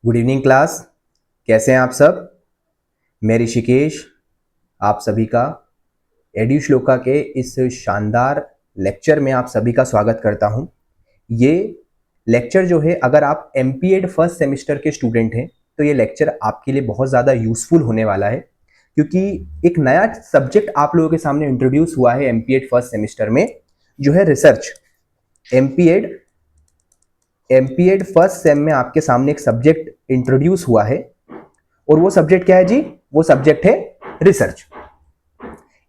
Good evening class. कैसे हैं आप सब? मैं ऋषिकेश आप सभी का एड्यू श्लोका के इस शानदार लेक्चर में आप सभी का स्वागत करता हूं। ये लेक्चर जो है, अगर आप एमपीएड फर्स्ट सेमेस्टर के स्टूडेंट हैं तो ये लेक्चर आपके लिए बहुत ज़्यादा यूजफुल होने वाला है, क्योंकि एक नया सब्जेक्ट आप लोगों के सामने इंट्रोड्यूस हुआ है एमपीएड फर्स्ट सेमेस्टर में, जो है research. MPEd MPEd first sem में आपके सामने एक सब्जेक्ट इंट्रोड्यूस हुआ है, और वो सब्जेक्ट क्या है जी? वो सब्जेक्ट है रिसर्च।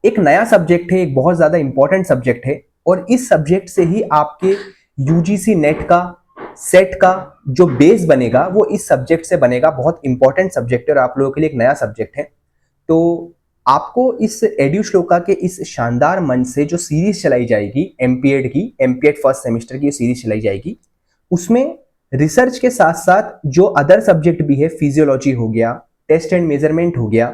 एक नया सब्जेक्ट है, एक बहुत ज्यादा इंपॉर्टेंट सब्जेक्ट है, और इस सब्जेक्ट से ही आपके यूजीसी नेट का सेट का जो बेस बनेगा वो इस सब्जेक्ट से बनेगा। बहुत इंपॉर्टेंट सब्जेक्ट है और आप लोगों के लिए एक नया सब्जेक्ट है। तो आपको इस एड्यू श्लोका के इस शानदार मंच से जो सीरीज चलाई जाएगी एमपीएड फर्स्ट सेमेस्टर की सीरीज चलाई जाएगी, उसमें रिसर्च के साथ साथ जो अदर सब्जेक्ट भी है, फिजियोलॉजी हो गया, टेस्ट एंड मेजरमेंट हो गया,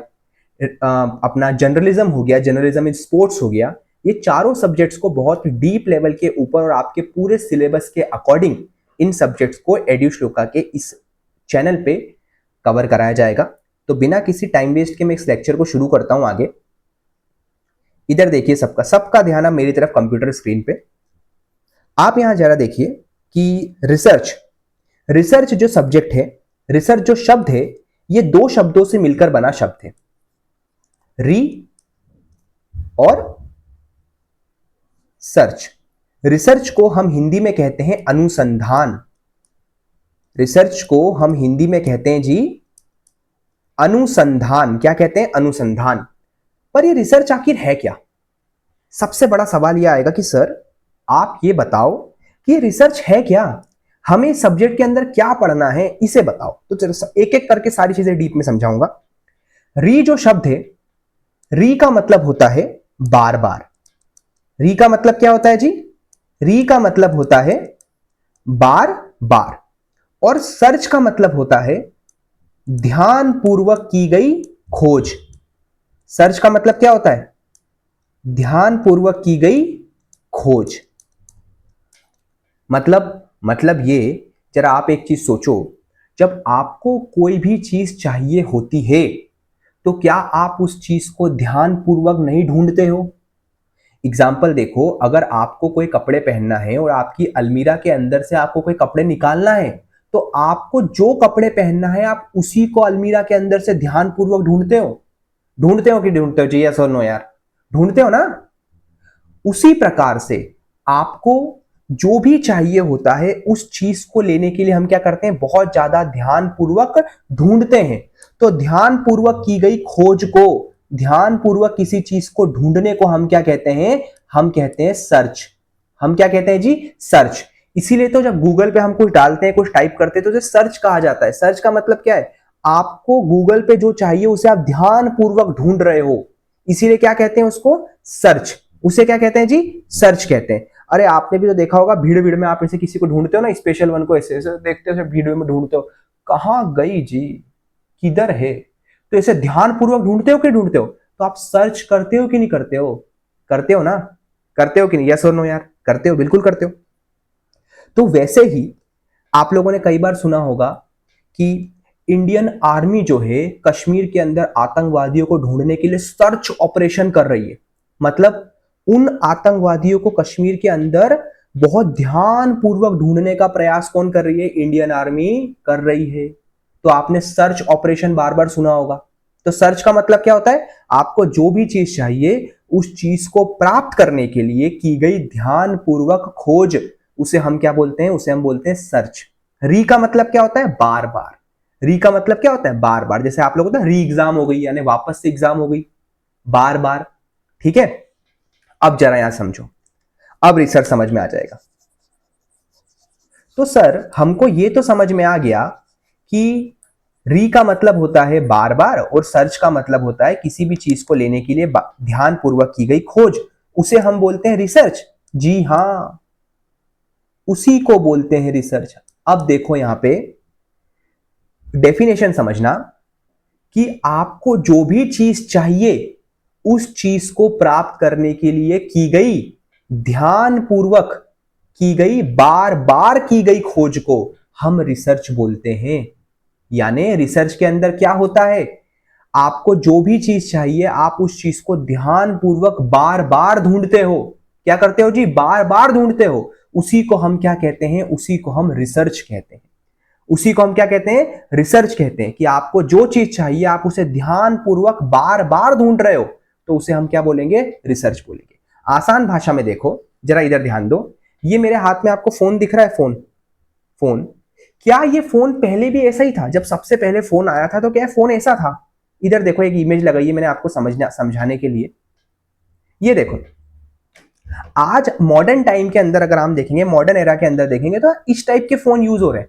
अपना जर्नलिज्म हो गया, जर्नलिज्म इन स्पोर्ट्स हो गया, ये चारों सब्जेक्ट्स को बहुत डीप लेवल के ऊपर और आपके पूरे सिलेबस के अकॉर्डिंग इन सब्जेक्ट्स को एड्यू श्लोका के इस चैनल पे कवर कराया जाएगा। तो बिना किसी टाइम वेस्ट के मैं इस लेक्चर को शुरू करता हूं आगे। इधर देखिए, सबका ध्यान अब मेरी तरफ कंप्यूटर स्क्रीन पे। आप यहां जरा देखिए कि रिसर्च जो सब्जेक्ट है, रिसर्च जो शब्द है, ये दो शब्दों से मिलकर बना शब्द है, री और सर्च। रिसर्च को हम हिंदी में कहते हैं अनुसंधान। रिसर्च को हम हिंदी में कहते हैं जी अनुसंधान। क्या कहते हैं? अनुसंधान। पर ये रिसर्च आखिर है क्या? सबसे बड़ा सवाल यह आएगा कि सर आप ये बताओ कि ये रिसर्च है क्या, हमें सब्जेक्ट के अंदर क्या पढ़ना है, इसे बताओ। तो चलो एक एक करके सारी चीजें डीप में समझाऊंगा। री जो शब्द है, री का मतलब होता है बार बार। री का मतलब क्या होता है जी? री का मतलब होता है बार बार। और सर्च का मतलब होता है ध्यान पूर्वक की गई खोज। सर्च का मतलब क्या होता है? ध्यान पूर्वक की गई खोज। मतलब ये, जरा आप एक चीज सोचो, जब आपको कोई भी चीज चाहिए होती है तो क्या आप उस चीज को ध्यान पूर्वक नहीं ढूंढते हो? एग्जाम्पल देखो, अगर आपको कोई कपड़े पहनना है और आपकी अलमीरा के अंदर से आपको कोई कपड़े निकालना है, तो आपको जो कपड़े पहनना है आप उसी को अलमीरा के अंदर से ध्यान पूर्वक ढूंढते हो। ढूंढते हो कि ढूंढते हो जी? यस और नो यार, ढूंढते हो ना? उसी प्रकार से आपको जो भी चाहिए होता है उस चीज को लेने के लिए हम क्या करते हैं? बहुत ज्यादा ध्यान पूर्वक ढूंढते हैं। तो ध्यान पूर्वक की गई खोज को, ध्यान पूर्वक किसी चीज को ढूंढने को हम क्या कहते हैं? हम कहते हैं सर्च। हम क्या कहते हैं जी? सर्च। इसीलिए तो जब गूगल पे हम कुछ डालते हैं, कुछ टाइप करते हैं, तो उसे सर्च कहा जाता है। सर्च का मतलब क्या है? आपको गूगल पे जो चाहिए उसे आप ध्यान पूर्वक ढूंढ रहे हो, इसीलिए क्या कहते हैं उसको? सर्च। उसे क्या कहते हैं जी? सर्च कहते हैं। अरे आपने भी तो देखा होगा, भीड़ भीड़ में आप ऐसे किसी को ढूंढते हो ना, स्पेशल वन को ऐसे ऐसे देखते हो, भीड़ में ढूंढते हो, कहां गई जी, किधर है? तो ऐसे ध्यान पूर्वक ढूंढते हो कि ढूंढते हो? तो आप सर्च करते हो कि नहीं करते हो? करते हो ना? करते हो कि नहीं? यस और नो यार, करते हो, बिल्कुल करते हो। तो वैसे ही आप लोगों ने कई बार सुना होगा कि इंडियन आर्मी जो है कश्मीर के अंदर आतंकवादियों को ढूंढने के लिए सर्च ऑपरेशन कर रही है। मतलब उन आतंकवादियों को कश्मीर के अंदर बहुत ध्यान पूर्वक ढूंढने का प्रयास कौन कर रही है? इंडियन आर्मी कर रही है। तो आपने सर्च ऑपरेशन बार बार सुना होगा। तो सर्च का मतलब क्या होता है? आपको जो भी चीज चाहिए उस चीज को प्राप्त करने के लिए की गई ध्यान पूर्वक खोज, उसे हम क्या बोलते हैं? उसे हम बोलते हैं सर्च। री का मतलब क्या होता है? बार बार। री का मतलब क्या होता है? बार बार। जैसे आप लोग होता है री एग्जाम हो गई, यानी वापस से एग्जाम हो गई, बार बार। ठीक है? अब जरा यहां समझो, अब रिसर्च समझ में आ जाएगा। तो सर हमको ये तो समझ में आ गया कि री का मतलब होता है बार बार, और सर्च का मतलब होता है किसी भी चीज को लेने के लिए ध्यान पूर्वक की गई खोज, उसे हम बोलते हैं रिसर्च। जी हां, उसी को बोलते हैं रिसर्च। अब देखो यहां पे डेफिनेशन समझना कि आपको जो भी चीज चाहिए उस चीज को प्राप्त करने के लिए की गई ध्यान पूर्वक की गई, बार बार की गई खोज को हम रिसर्च बोलते हैं। यानी रिसर्च के अंदर क्या होता है, आपको जो भी चीज चाहिए आप उस चीज को ध्यान पूर्वक बार बार ढूंढते हो। क्या करते हो जी, बार बार ढूंढते हो। उसी को हम क्या कहते हैं, उसी को हम रिसर्च कहते हैं। उसी को हम क्या कहते हैं, रिसर्च कहते हैं। कि आपको जो चीज चाहिए आप उसे ध्यान पूर्वक बार बार ढूंढ रहे हो, तो उसे हम क्या बोलेंगे, रिसर्च बोलेंगे। आसान भाषा में देखो, जरा इधर ध्यान दो। ये मेरे हाथ में आपको फोन दिख रहा है, फोन फोन क्या ये फोन पहले भी ऐसा ही था? जब सबसे पहले फोन आया था तो क्या फोन ऐसा था? इधर देखो, एक इमेज लगाई है मैंने आपको समझाने के लिए। ये देखो, आज मॉडर्न टाइम के अंदर अगर हम देखेंगे, मॉडर्न एरा के अंदर देखेंगे, तो इस टाइप के फोन यूज हो रहे हैं।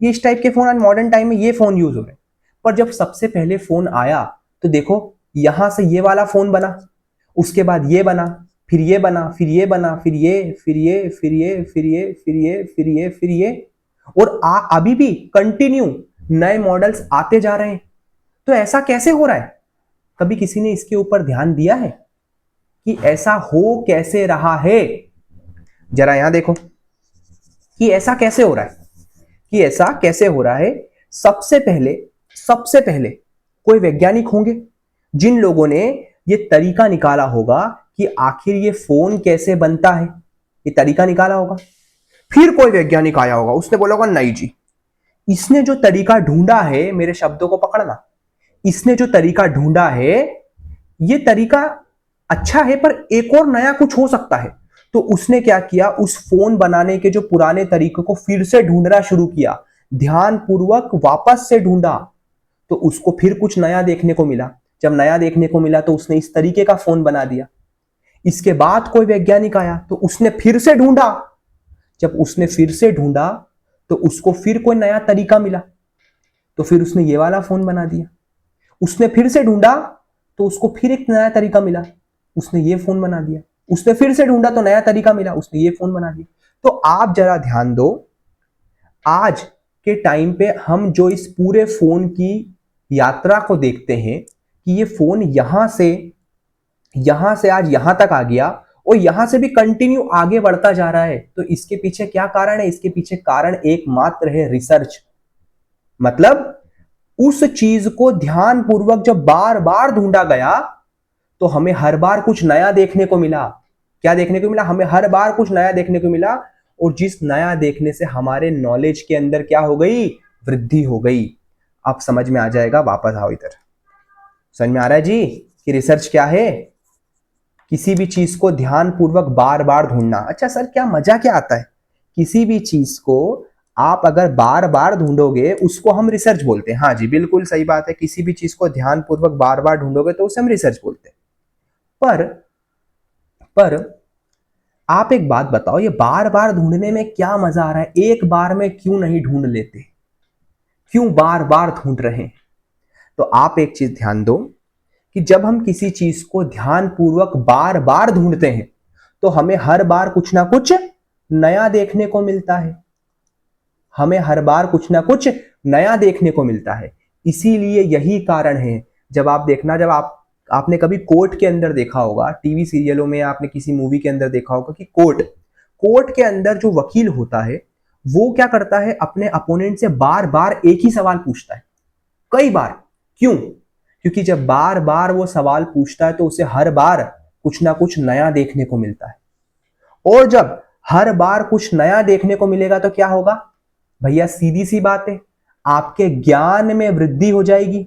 ये इस टाइप के फोन आज मॉडर्न टाइम में ये फोन यूज हो रहे हैं। पर जब सबसे पहले फोन आया तो देखो, यहां से ये वाला फोन बना, उसके बाद ये बना, फिर ये बना, फिर ये बना, फिर ये, फिर ये, फिर ये, फिर ये, फिर ये, फिर ये, फिर ये, और अभी भी कंटिन्यू नए मॉडल्स आते जा रहे हैं। तो ऐसा कैसे हो रहा है? कभी किसी ने इसके ऊपर ध्यान दिया है कि ऐसा हो कैसे रहा है? जरा यहां देखो कि ऐसा कैसे हो रहा है, कि ऐसा कैसे हो रहा है। सबसे पहले कोई वैज्ञानिक होंगे जिन लोगों ने ये तरीका निकाला होगा कि आखिर ये फोन कैसे बनता है, ये तरीका निकाला होगा। फिर कोई वैज्ञानिक आया होगा, उसने बोला होगा नहीं जी, इसने जो तरीका ढूंढा है, मेरे शब्दों को पकड़ना, इसने जो तरीका ढूंढा है ये तरीका अच्छा है, पर एक और नया कुछ हो सकता है। तो उसने क्या किया, उस फोन बनाने के जो पुराने तरीके को फिर से ढूंढना शुरू किया, ध्यान पूर्वक वापस से ढूंढा, तो उसको फिर कुछ नया देखने को मिला। जब नया देखने को मिला तो उसने इस तरीके का फोन बना दिया। इसके बाद कोई वैज्ञानिक आया तो उसने फिर से ढूंढा, जब उसने फिर से ढूंढा तो उसको फिर कोई नया तरीका मिला, तो फिर उसने ये वाला फोन बना दिया। उसने फिर से ढूंढा तो उसको फिर एक नया तरीका मिला, उसने ये फोन बना दिया। उसने फिर से ढूंढा तो नया तरीका मिला, उसने ये फोन बना दिया। तो आप जरा ध्यान दो, आज के टाइम पे हम जो इस पूरे फोन की यात्रा को देखते हैं कि ये फोन यहां से आज यहां तक आ गया और यहां से भी कंटिन्यू आगे बढ़ता जा रहा है, तो इसके पीछे क्या कारण है? इसके पीछे कारण एकमात्र है रिसर्च। मतलब उस चीज को ध्यान पूर्वक जब बार बार ढूंढा गया तो हमें हर बार कुछ नया देखने को मिला। क्या देखने को मिला? हमें हर बार कुछ नया देखने को मिला, और जिस नया देखने से हमारे नॉलेज के अंदर क्या हो गई, वृद्धि हो गई। अब समझ में आ जाएगा, वापस आओ इधर। समझ में आ रहा है जी कि रिसर्च क्या है? किसी भी चीज को ध्यान पूर्वक बार बार ढूंढना। अच्छा सर, क्या मजा क्या आता है? किसी भी चीज को आप अगर बार बार ढूंढोगे उसको हम रिसर्च बोलते हैं। हाँ जी, बिल्कुल सही बात है, किसी भी चीज को ध्यान पूर्वक बार बार ढूंढोगे तो उसे हम रिसर्च बोलते हैं। पर आप एक बात बताओ, ये बार बार ढूंढने में क्या मजा आ रहा है? एक बार में क्यों नहीं ढूंढ लेते? क्यों बार बार ढूंढ रहे हैं? तो आप एक चीज ध्यान दो कि जब हम किसी चीज को ध्यान पूर्वक बार बार ढूंढते हैं तो हमें हर बार कुछ ना कुछ नया देखने को मिलता है। हमें हर बार कुछ ना कुछ नया देखने को मिलता है। इसीलिए यही कारण है, जब आप देखना, जब आपने कभी कोर्ट के अंदर देखा होगा, टीवी सीरियलों में, आपने किसी मूवी के अंदर देखा होगा कि कोर्ट के अंदर जो वकील होता है वो क्या करता है, अपने अपोनेंट से बार बार एक ही सवाल पूछता है, कई बार। क्यों? क्योंकि जब बार बार वो सवाल पूछता है तो उसे हर बार कुछ ना कुछ नया देखने को मिलता है, और जब हर बार कुछ नया देखने को मिलेगा तो क्या होगा भैया? सीधी सी बात है, आपके ज्ञान में वृद्धि हो जाएगी।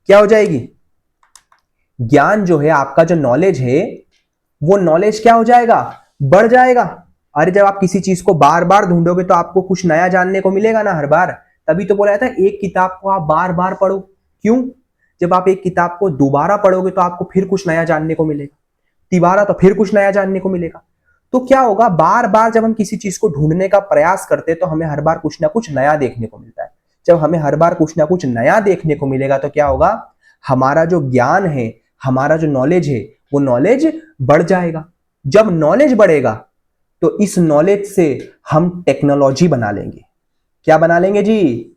क्या हो जाएगी? ज्ञान जो है, आपका जो नॉलेज है, वो नॉलेज क्या हो जाएगा? बढ़ जाएगा। अरे जब आप किसी चीज को बार बार ढूंढोगे तो आपको कुछ नया जानने को मिलेगा ना हर बार। तभी तो बोला जाता है एक किताब को आप बार बार पढ़ो। क्यों? जब आप एक किताब को दोबारा पढ़ोगे तो आपको फिर कुछ नया जानने को मिलेगा, तिबारा तो फिर कुछ नया जानने को मिलेगा। तो क्या होगा, बार बार जब हम किसी चीज को ढूंढने का प्रयास करते हैं तो हमें हर बार कुछ ना कुछ नया देखने को मिलता है। जब हमें हर बार कुछ ना कुछ नया देखने को मिलेगा तो क्या होगा, हमारा जो ज्ञान है, हमारा जो नॉलेज है, वो नॉलेज बढ़ जाएगा। जब नॉलेज बढ़ेगा तो इस नॉलेज से हम टेक्नोलॉजी बना लेंगे। क्या बना लेंगे जी?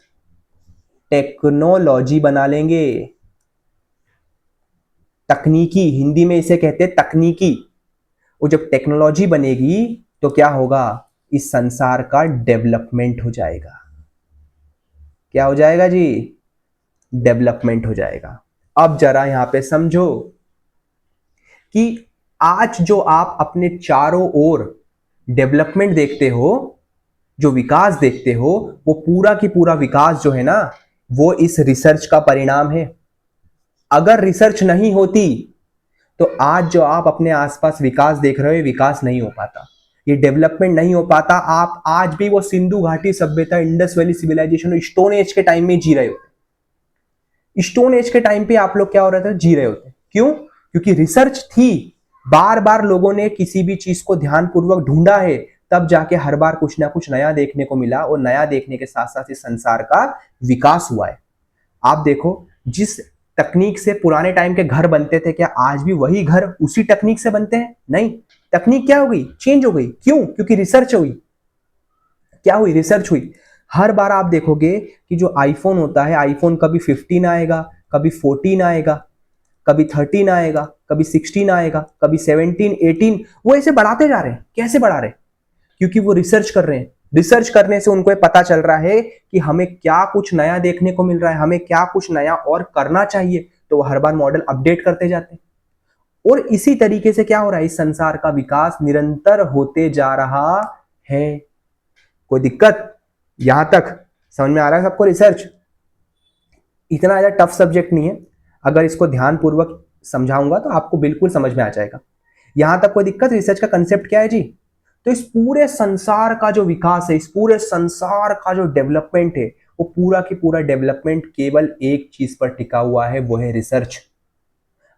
टेक्नोलॉजी बना लेंगे। तकनीकी, हिंदी में इसे कहते हैं तकनीकी। और जब टेक्नोलॉजी बनेगी तो क्या होगा, इस संसार का डेवलपमेंट हो जाएगा। क्या हो जाएगा जी? डेवलपमेंट हो जाएगा। अब जरा यहां पे समझो कि आज जो आप अपने चारों ओर डेवलपमेंट देखते हो, जो विकास देखते हो, वो पूरा की पूरा विकास जो है ना, वो इस रिसर्च का परिणाम है। अगर रिसर्च नहीं होती तो आज जो आप अपने आसपास विकास देख रहे हो, विकास नहीं हो पाता, ये डेवलपमेंट नहीं हो पाता। आप आज भी वो सिंधु घाटी सभ्यता, Indus valley civilization, stone age के टाइम में जी रहे होते। स्टोन एज के टाइम पे आप लोग क्या हो रहे थे? जी रहे होते। क्यों? क्योंकि रिसर्च थी। बार बार लोगों ने किसी भी चीज को ध्यानपूर्वक ढूंढा है, तब जाके हर बार कुछ ना कुछ नया देखने को मिला, और नया देखने के साथ साथ इस संसार का विकास हुआ है। आप देखो, जिस तकनीक से पुराने टाइम के घर बनते थे, क्या आज भी वही घर उसी तकनीक से बनते हैं? नहीं। तकनीक क्या हो गई? चेंज हो गई। क्यों? क्योंकि रिसर्च हुई। क्या हुई? रिसर्च हुई। हर बार आप देखोगे कि जो आईफोन होता है, आईफोन कभी 15 आएगा, कभी 14 आएगा, कभी 13 आएगा, कभी 16 आएगा, कभी 17, 18, वो ऐसे बढ़ाते जा रहे हैं। कैसे बढ़ा रहे हैं? क्योंकि वो रिसर्च कर रहे हैं। रिसर्च करने से उनको ये पता चल रहा है कि हमें क्या कुछ नया देखने को मिल रहा है, हमें क्या कुछ नया और करना चाहिए, तो वो हर बार मॉडल अपडेट करते जाते हैं। और इसी तरीके से क्या हो रहा है? इस संसार का विकास निरंतर होते जा रहा है। कोई दिक्कत यहां तक समझ में आ रहा है सबको? रिसर्च इतना ज्यादा टफ सब्जेक्ट नहीं है। अगर इसको ध्यानपूर्वक समझाऊंगा तो आपको बिल्कुल समझ में आ जाएगा। यहां तक कोई दिक्कत? रिसर्च का कंसेप्ट क्या है जी? तो इस पूरे संसार का जो विकास है, इस पूरे संसार का जो डेवलपमेंट है, वो पूरा की पूरा डेवलपमेंट केवल एक चीज पर टिका हुआ है, वो है रिसर्च।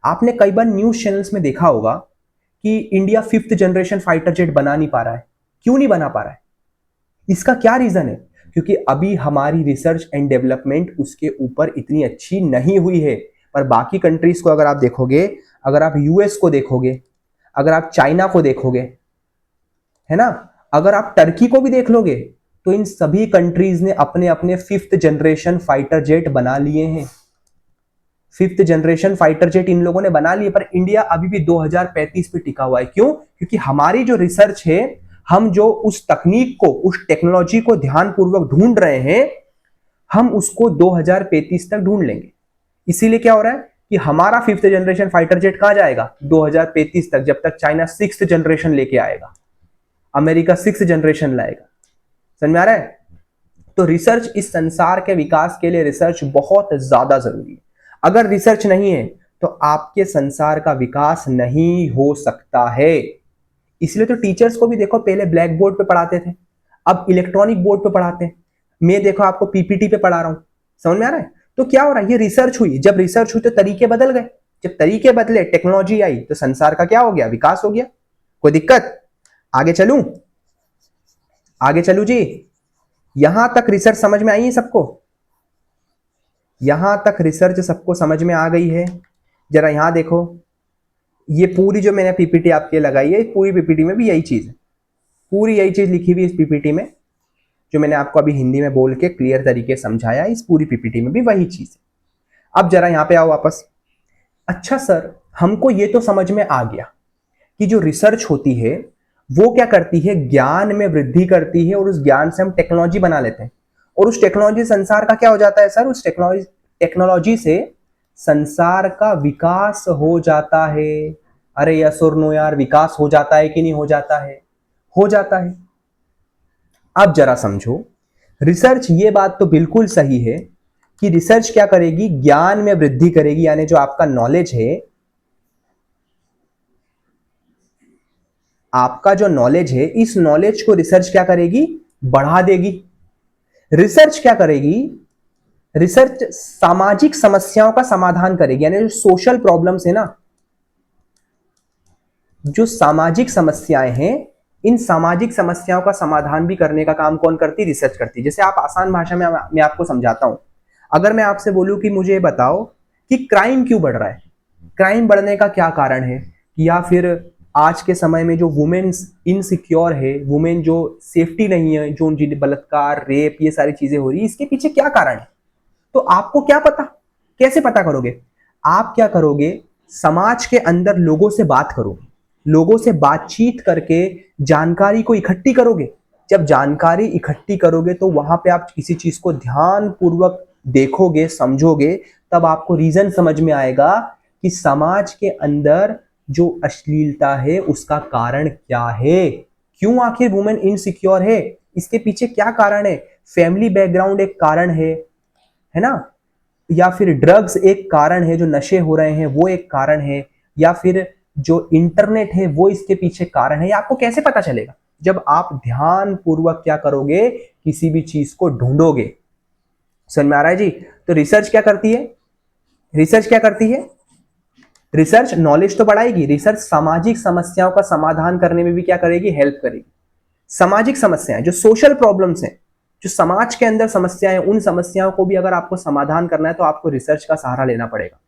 आपने कई बार न्यूज चैनल्स में देखा होगा कि India 5th generation fighter jet बना नहीं पा रहा है। क्यों नहीं बना पा रहा है? इसका क्या रीजन है? क्योंकि अभी हमारी रिसर्च एंड डेवलपमेंट उसके ऊपर इतनी अच्छी नहीं हुई है। पर बाकी कंट्रीज को अगर आप देखोगे, अगर आप यूएस को देखोगे, अगर आप चाइना को देखोगे, है ना, अगर आप टर्की को भी देख लोगे, तो इन सभी कंट्रीज ने अपने अपने 5th जनरेशन फाइटर जेट बना लिए हैं। 5th जनरेशन फाइटर जेट इन लोगों ने बना लिए, पर इंडिया अभी भी 2035 पे टिका हुआ है। क्यों? क्योंकि हमारी जो रिसर्च है, हम जो उस तकनीक को, उस टेक्नोलॉजी को ध्यानपूर्वक ढूंढ रहे हैं, हम उसको 2035 तक ढूंढ लेंगे। इसीलिए क्या हो रहा है कि हमारा 5th जनरेशन फाइटर जेट कहां जाएगा? 2035 तक, जब तक चाइना 6th जनरेशन लेके आएगा, अमेरिका 6th जनरेशन लाएगा। समझ में आ रहा है? तो रिसर्च, इस संसार के विकास के लिए रिसर्च बहुत ज्यादा जरूरी है। अगर रिसर्च नहीं है तो आपके संसार का विकास नहीं हो सकता है। इसलिए तो टीचर्स को भी देखो, पहले ब्लैक बोर्ड पे पढ़ाते थे, अब इलेक्ट्रॉनिक बोर्ड पे पढ़ाते हैं। मैं देखो आपको पीपीटी पे पढ़ा रहा हूं। समझ में आ रहा है? तो क्या हो रहा है? ये रिसर्च हुई। जब रिसर्च हुई तो तरीके बदल गए। जब तरीके बदले, टेक्नोलॉजी आई, तो संसार का क्या हो गया? विकास हो गया। कोई दिक्कत? आगे चलूं? आगे चलूं जी? यहां तक रिसर्च समझ में आई है सबको? यहां तक रिसर्च सबको समझ में आ गई है? जरा यहां देखो, ये पूरी जो मैंने पीपीटी आपके लगाई है, पूरी पीपीटी में भी यही चीज है। पूरी यही चीज लिखी हुई इस पीपीटी में, जो मैंने आपको अभी हिंदी में बोल के क्लियर तरीके से समझाया, इस पूरी पीपीटी में भी वही चीज है। अब जरा यहां पे आओ वापस। अच्छा सर, हमको ये तो समझ में आ गया कि जो रिसर्च होती है वो क्या करती है? ज्ञान में वृद्धि करती है, और उस ज्ञान से हम टेक्नोलॉजी बना लेते हैं। और उस टेक्नोलॉजी संसार का क्या हो जाता है सर? उस टेक्नोलॉजी से संसार का विकास हो जाता है। अरे यस और नो यार, विकास हो जाता है कि नहीं हो जाता है? हो जाता है। अब जरा समझो, रिसर्च, ये बात तो बिल्कुल सही है कि रिसर्च क्या करेगी? ज्ञान में वृद्धि करेगी, यानी जो आपका नॉलेज है, आपका जो नॉलेज है, इस नॉलेज को रिसर्च क्या करेगी? बढ़ा देगी। रिसर्च क्या करेगी? रिसर्च सामाजिक समस्याओं का समाधान करेगी, यानी जो सोशल प्रॉब्लम्स है ना, जो सामाजिक समस्याएं हैं, इन सामाजिक समस्याओं का समाधान भी करने का काम कौन करती? रिसर्च करती। जैसे आप आसान भाषा में मैं आपको समझाता हूं। अगर मैं आपसे बोलूं कि मुझे बताओ कि क्राइम क्यों बढ़ रहा है, क्राइम बढ़ने का क्या कारण है, या फिर आज के समय में जो वुमेन्स इनसिक्योर है, वुमेन जो सेफ्टी नहीं है, जो उनकी बलात्कार, रेप, ये सारी चीजें हो रही है, इसके पीछे क्या कारण है? तो आपको क्या पता? कैसे पता करोगे? आप क्या करोगे? समाज के अंदर लोगों से बात करोगे, लोगों से बातचीत करके जानकारी को इकट्ठी करोगे। जब जानकारी इकट्ठी करोगे तो वहां पे आप किसी चीज को ध्यान पूर्वक देखोगे, समझोगे, तब आपको रीजन समझ में आएगा कि समाज के अंदर जो अश्लीलता है उसका कारण क्या है, क्यों आखिर वुमेन इनसिक्योर है, इसके पीछे क्या कारण है। फैमिली बैकग्राउंड एक कारण है ना, या फिर ड्रग्स एक कारण है, जो नशे हो रहे हैं वो एक कारण है, या फिर जो इंटरनेट है वो इसके पीछे कारण है। ये आपको कैसे पता चलेगा? जब आप ध्यान पूर्वक क्या करोगे, किसी भी चीज को ढूंढोगे। समझ में आ रहा है जी? तो रिसर्च क्या करती है? रिसर्च क्या करती है? रिसर्च नॉलेज तो बढ़ाएगी, रिसर्च सामाजिक समस्याओं का समाधान करने में भी क्या करेगी? हेल्प करेगी। सामाजिक समस्याएं, जो सोशल प्रॉब्लम्स हैं, जो समाज के अंदर समस्याएं, उन समस्याओं को भी अगर आपको समाधान करना है तो आपको रिसर्च का सहारा लेना पड़ेगा।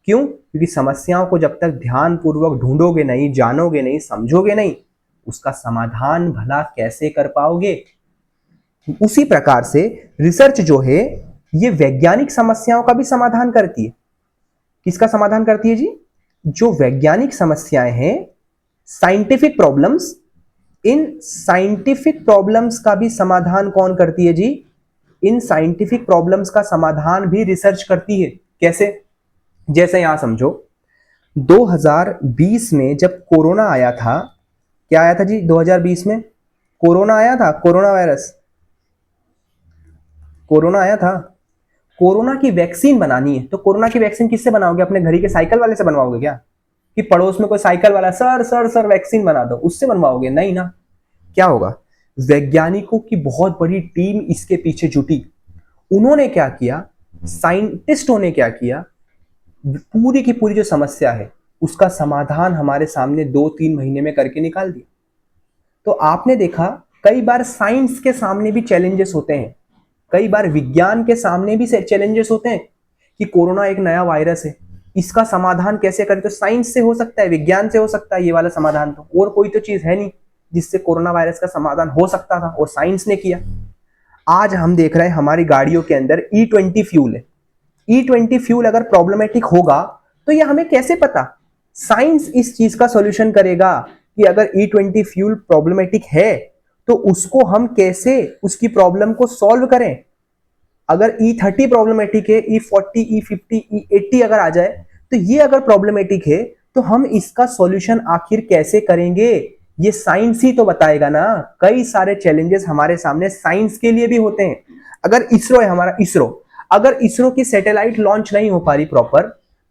क्यों? क्योंकि समस्याओं को जब तक ध्यान पूर्वक ढूंढोगे नहीं, जानोगे नहीं, समझोगे नहीं, उसका समाधान भला कैसे कर पाओगे। उसी प्रकार से रिसर्च जो है ये वैज्ञानिक समस्याओं का भी समाधान करती है। किसका समाधान करती है जी? जो वैज्ञानिक समस्याएं हैं, scientific problems, in scientific problems का भी समाधान कौन करती है जी? इन साइंटिफिक प्रॉब्लम्स का समाधान भी रिसर्च करती है। कैसे? जैसे यहां समझो, 2020 में जब कोरोना आया था, क्या आया था जी? 2020 में कोरोना आया था, कोरोना वायरस, कोरोना आया था। कोरोना की वैक्सीन बनानी है तो कोरोना की वैक्सीन किससे बनाओगे? अपने घर के साइकिल वाले से बनवाओगे क्या? कि पड़ोस में कोई साइकिल वाला, सर सर सर वैक्सीन बना दो, उससे बनवाओगे? नहीं ना। क्या होगा? वैज्ञानिकों की बहुत बड़ी टीम इसके पीछे जुटी। उन्होंने क्या किया? साइंटिस्टों ने क्या किया? पूरी की पूरी जो समस्या है उसका समाधान हमारे सामने 2-3 महीने में करके निकाल दिया। तो आपने देखा कई बार साइंस के सामने भी चैलेंजेस होते हैं, कई बार विज्ञान के सामने भी चैलेंजेस होते हैं कि कोरोना एक नया वायरस है, इसका समाधान कैसे करें। तो साइंस से हो सकता है, विज्ञान से हो सकता है ये वाला समाधान, तो और कोई तो चीज है नहीं जिससे कोरोना वायरस का समाधान हो सकता था, और साइंस ने किया। आज हम देख रहे हैं हमारी गाड़ियों के अंदर E20 फ्यूल है। E20 फ्यूल अगर प्रॉब्लमेटिक होगा तो ये हमें कैसे पता? साइंस इस चीज का सॉल्यूशन करेगा कि अगर E20 फ्यूल प्रॉब्लमेटिक है तो उसको हम कैसे उसकी प्रॉब्लम को सॉल्व करें। अगर E30 प्रॉब्लमेटिक है, E40, E50, E80 अगर आ जाए तो ये अगर प्रॉब्लमेटिक है तो हम इसका सॉल्यूशन आखिर कैसे करेंगे? ये साइंस ही तो बताएगा ना। कई सारे चैलेंजेस हमारे सामने साइंस के लिए भी होते हैं। अगर इसरो है हमारा, इसरो, अगर इसरो की सैटेलाइट लॉन्च नहीं हो पा रही प्रॉपर,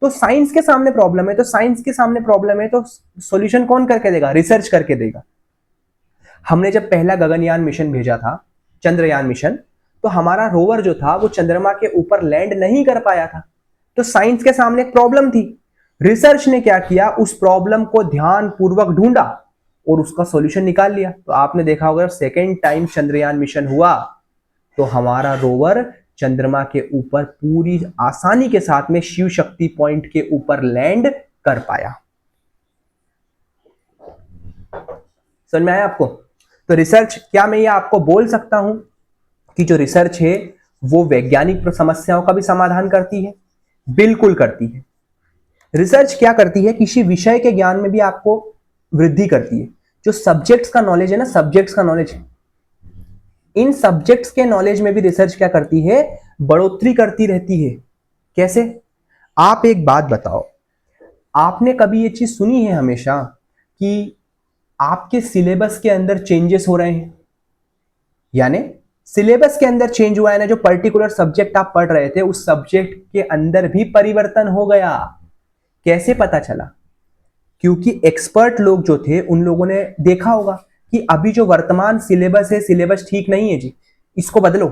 तो साइंस के सामने प्रॉब्लम है। तो साइंस के सामने प्रॉब्लम है तो सॉल्यूशन कौन करके देगा? रिसर्च करके देगा। हमने जब पहला गगनयान मिशन भेजा था, चंद्रयान मिशन, तो हमारा रोवर जो था वो चंद्रमा के ऊपर लैंड नहीं कर पाया था। तो साइंस के सामने एक प्रॉब्लम थी। रिसर्च ने क्या किया? उस प्रॉब्लम को ध्यान पूर्वक ढूंढा और उसका सॉल्यूशन निकाल लिया। तो आपने देखा होगा सेकेंड टाइम चंद्रयान मिशन हुआ तो हमारा रोवर चंद्रमा के ऊपर पूरी आसानी के साथ में शिव शक्ति पॉइंट के ऊपर लैंड कर पाया। समझ में आया आपको? तो रिसर्च, क्या मैं ये आपको बोल सकता हूं कि जो रिसर्च है वो वैज्ञानिक समस्याओं का भी समाधान करती है? बिल्कुल करती है। रिसर्च क्या करती है? किसी विषय के ज्ञान में भी आपको वृद्धि करती है। जो सब्जेक्ट्स का नॉलेज है ना, सब्जेक्ट्स का नॉलेज, इन सब्जेक्ट्स के नॉलेज में भी रिसर्च क्या करती है? बढ़ोतरी करती रहती है। कैसे? आप एक बात बताओ, आपने कभी ये चीज सुनी है हमेशा कि आपके सिलेबस के अंदर चेंजेस हो रहे हैं? यानी सिलेबस के अंदर चेंज हुआ है ना, जो पर्टिकुलर सब्जेक्ट आप पढ़ रहे थे उस सब्जेक्ट के अंदर भी परिवर्तन हो गया। कैसे पता चला? क्योंकि एक्सपर्ट लोग जो थे उन लोगों ने देखा होगा कि अभी जो वर्तमान सिलेबस है, सिलेबस ठीक नहीं है जी, इसको बदलो।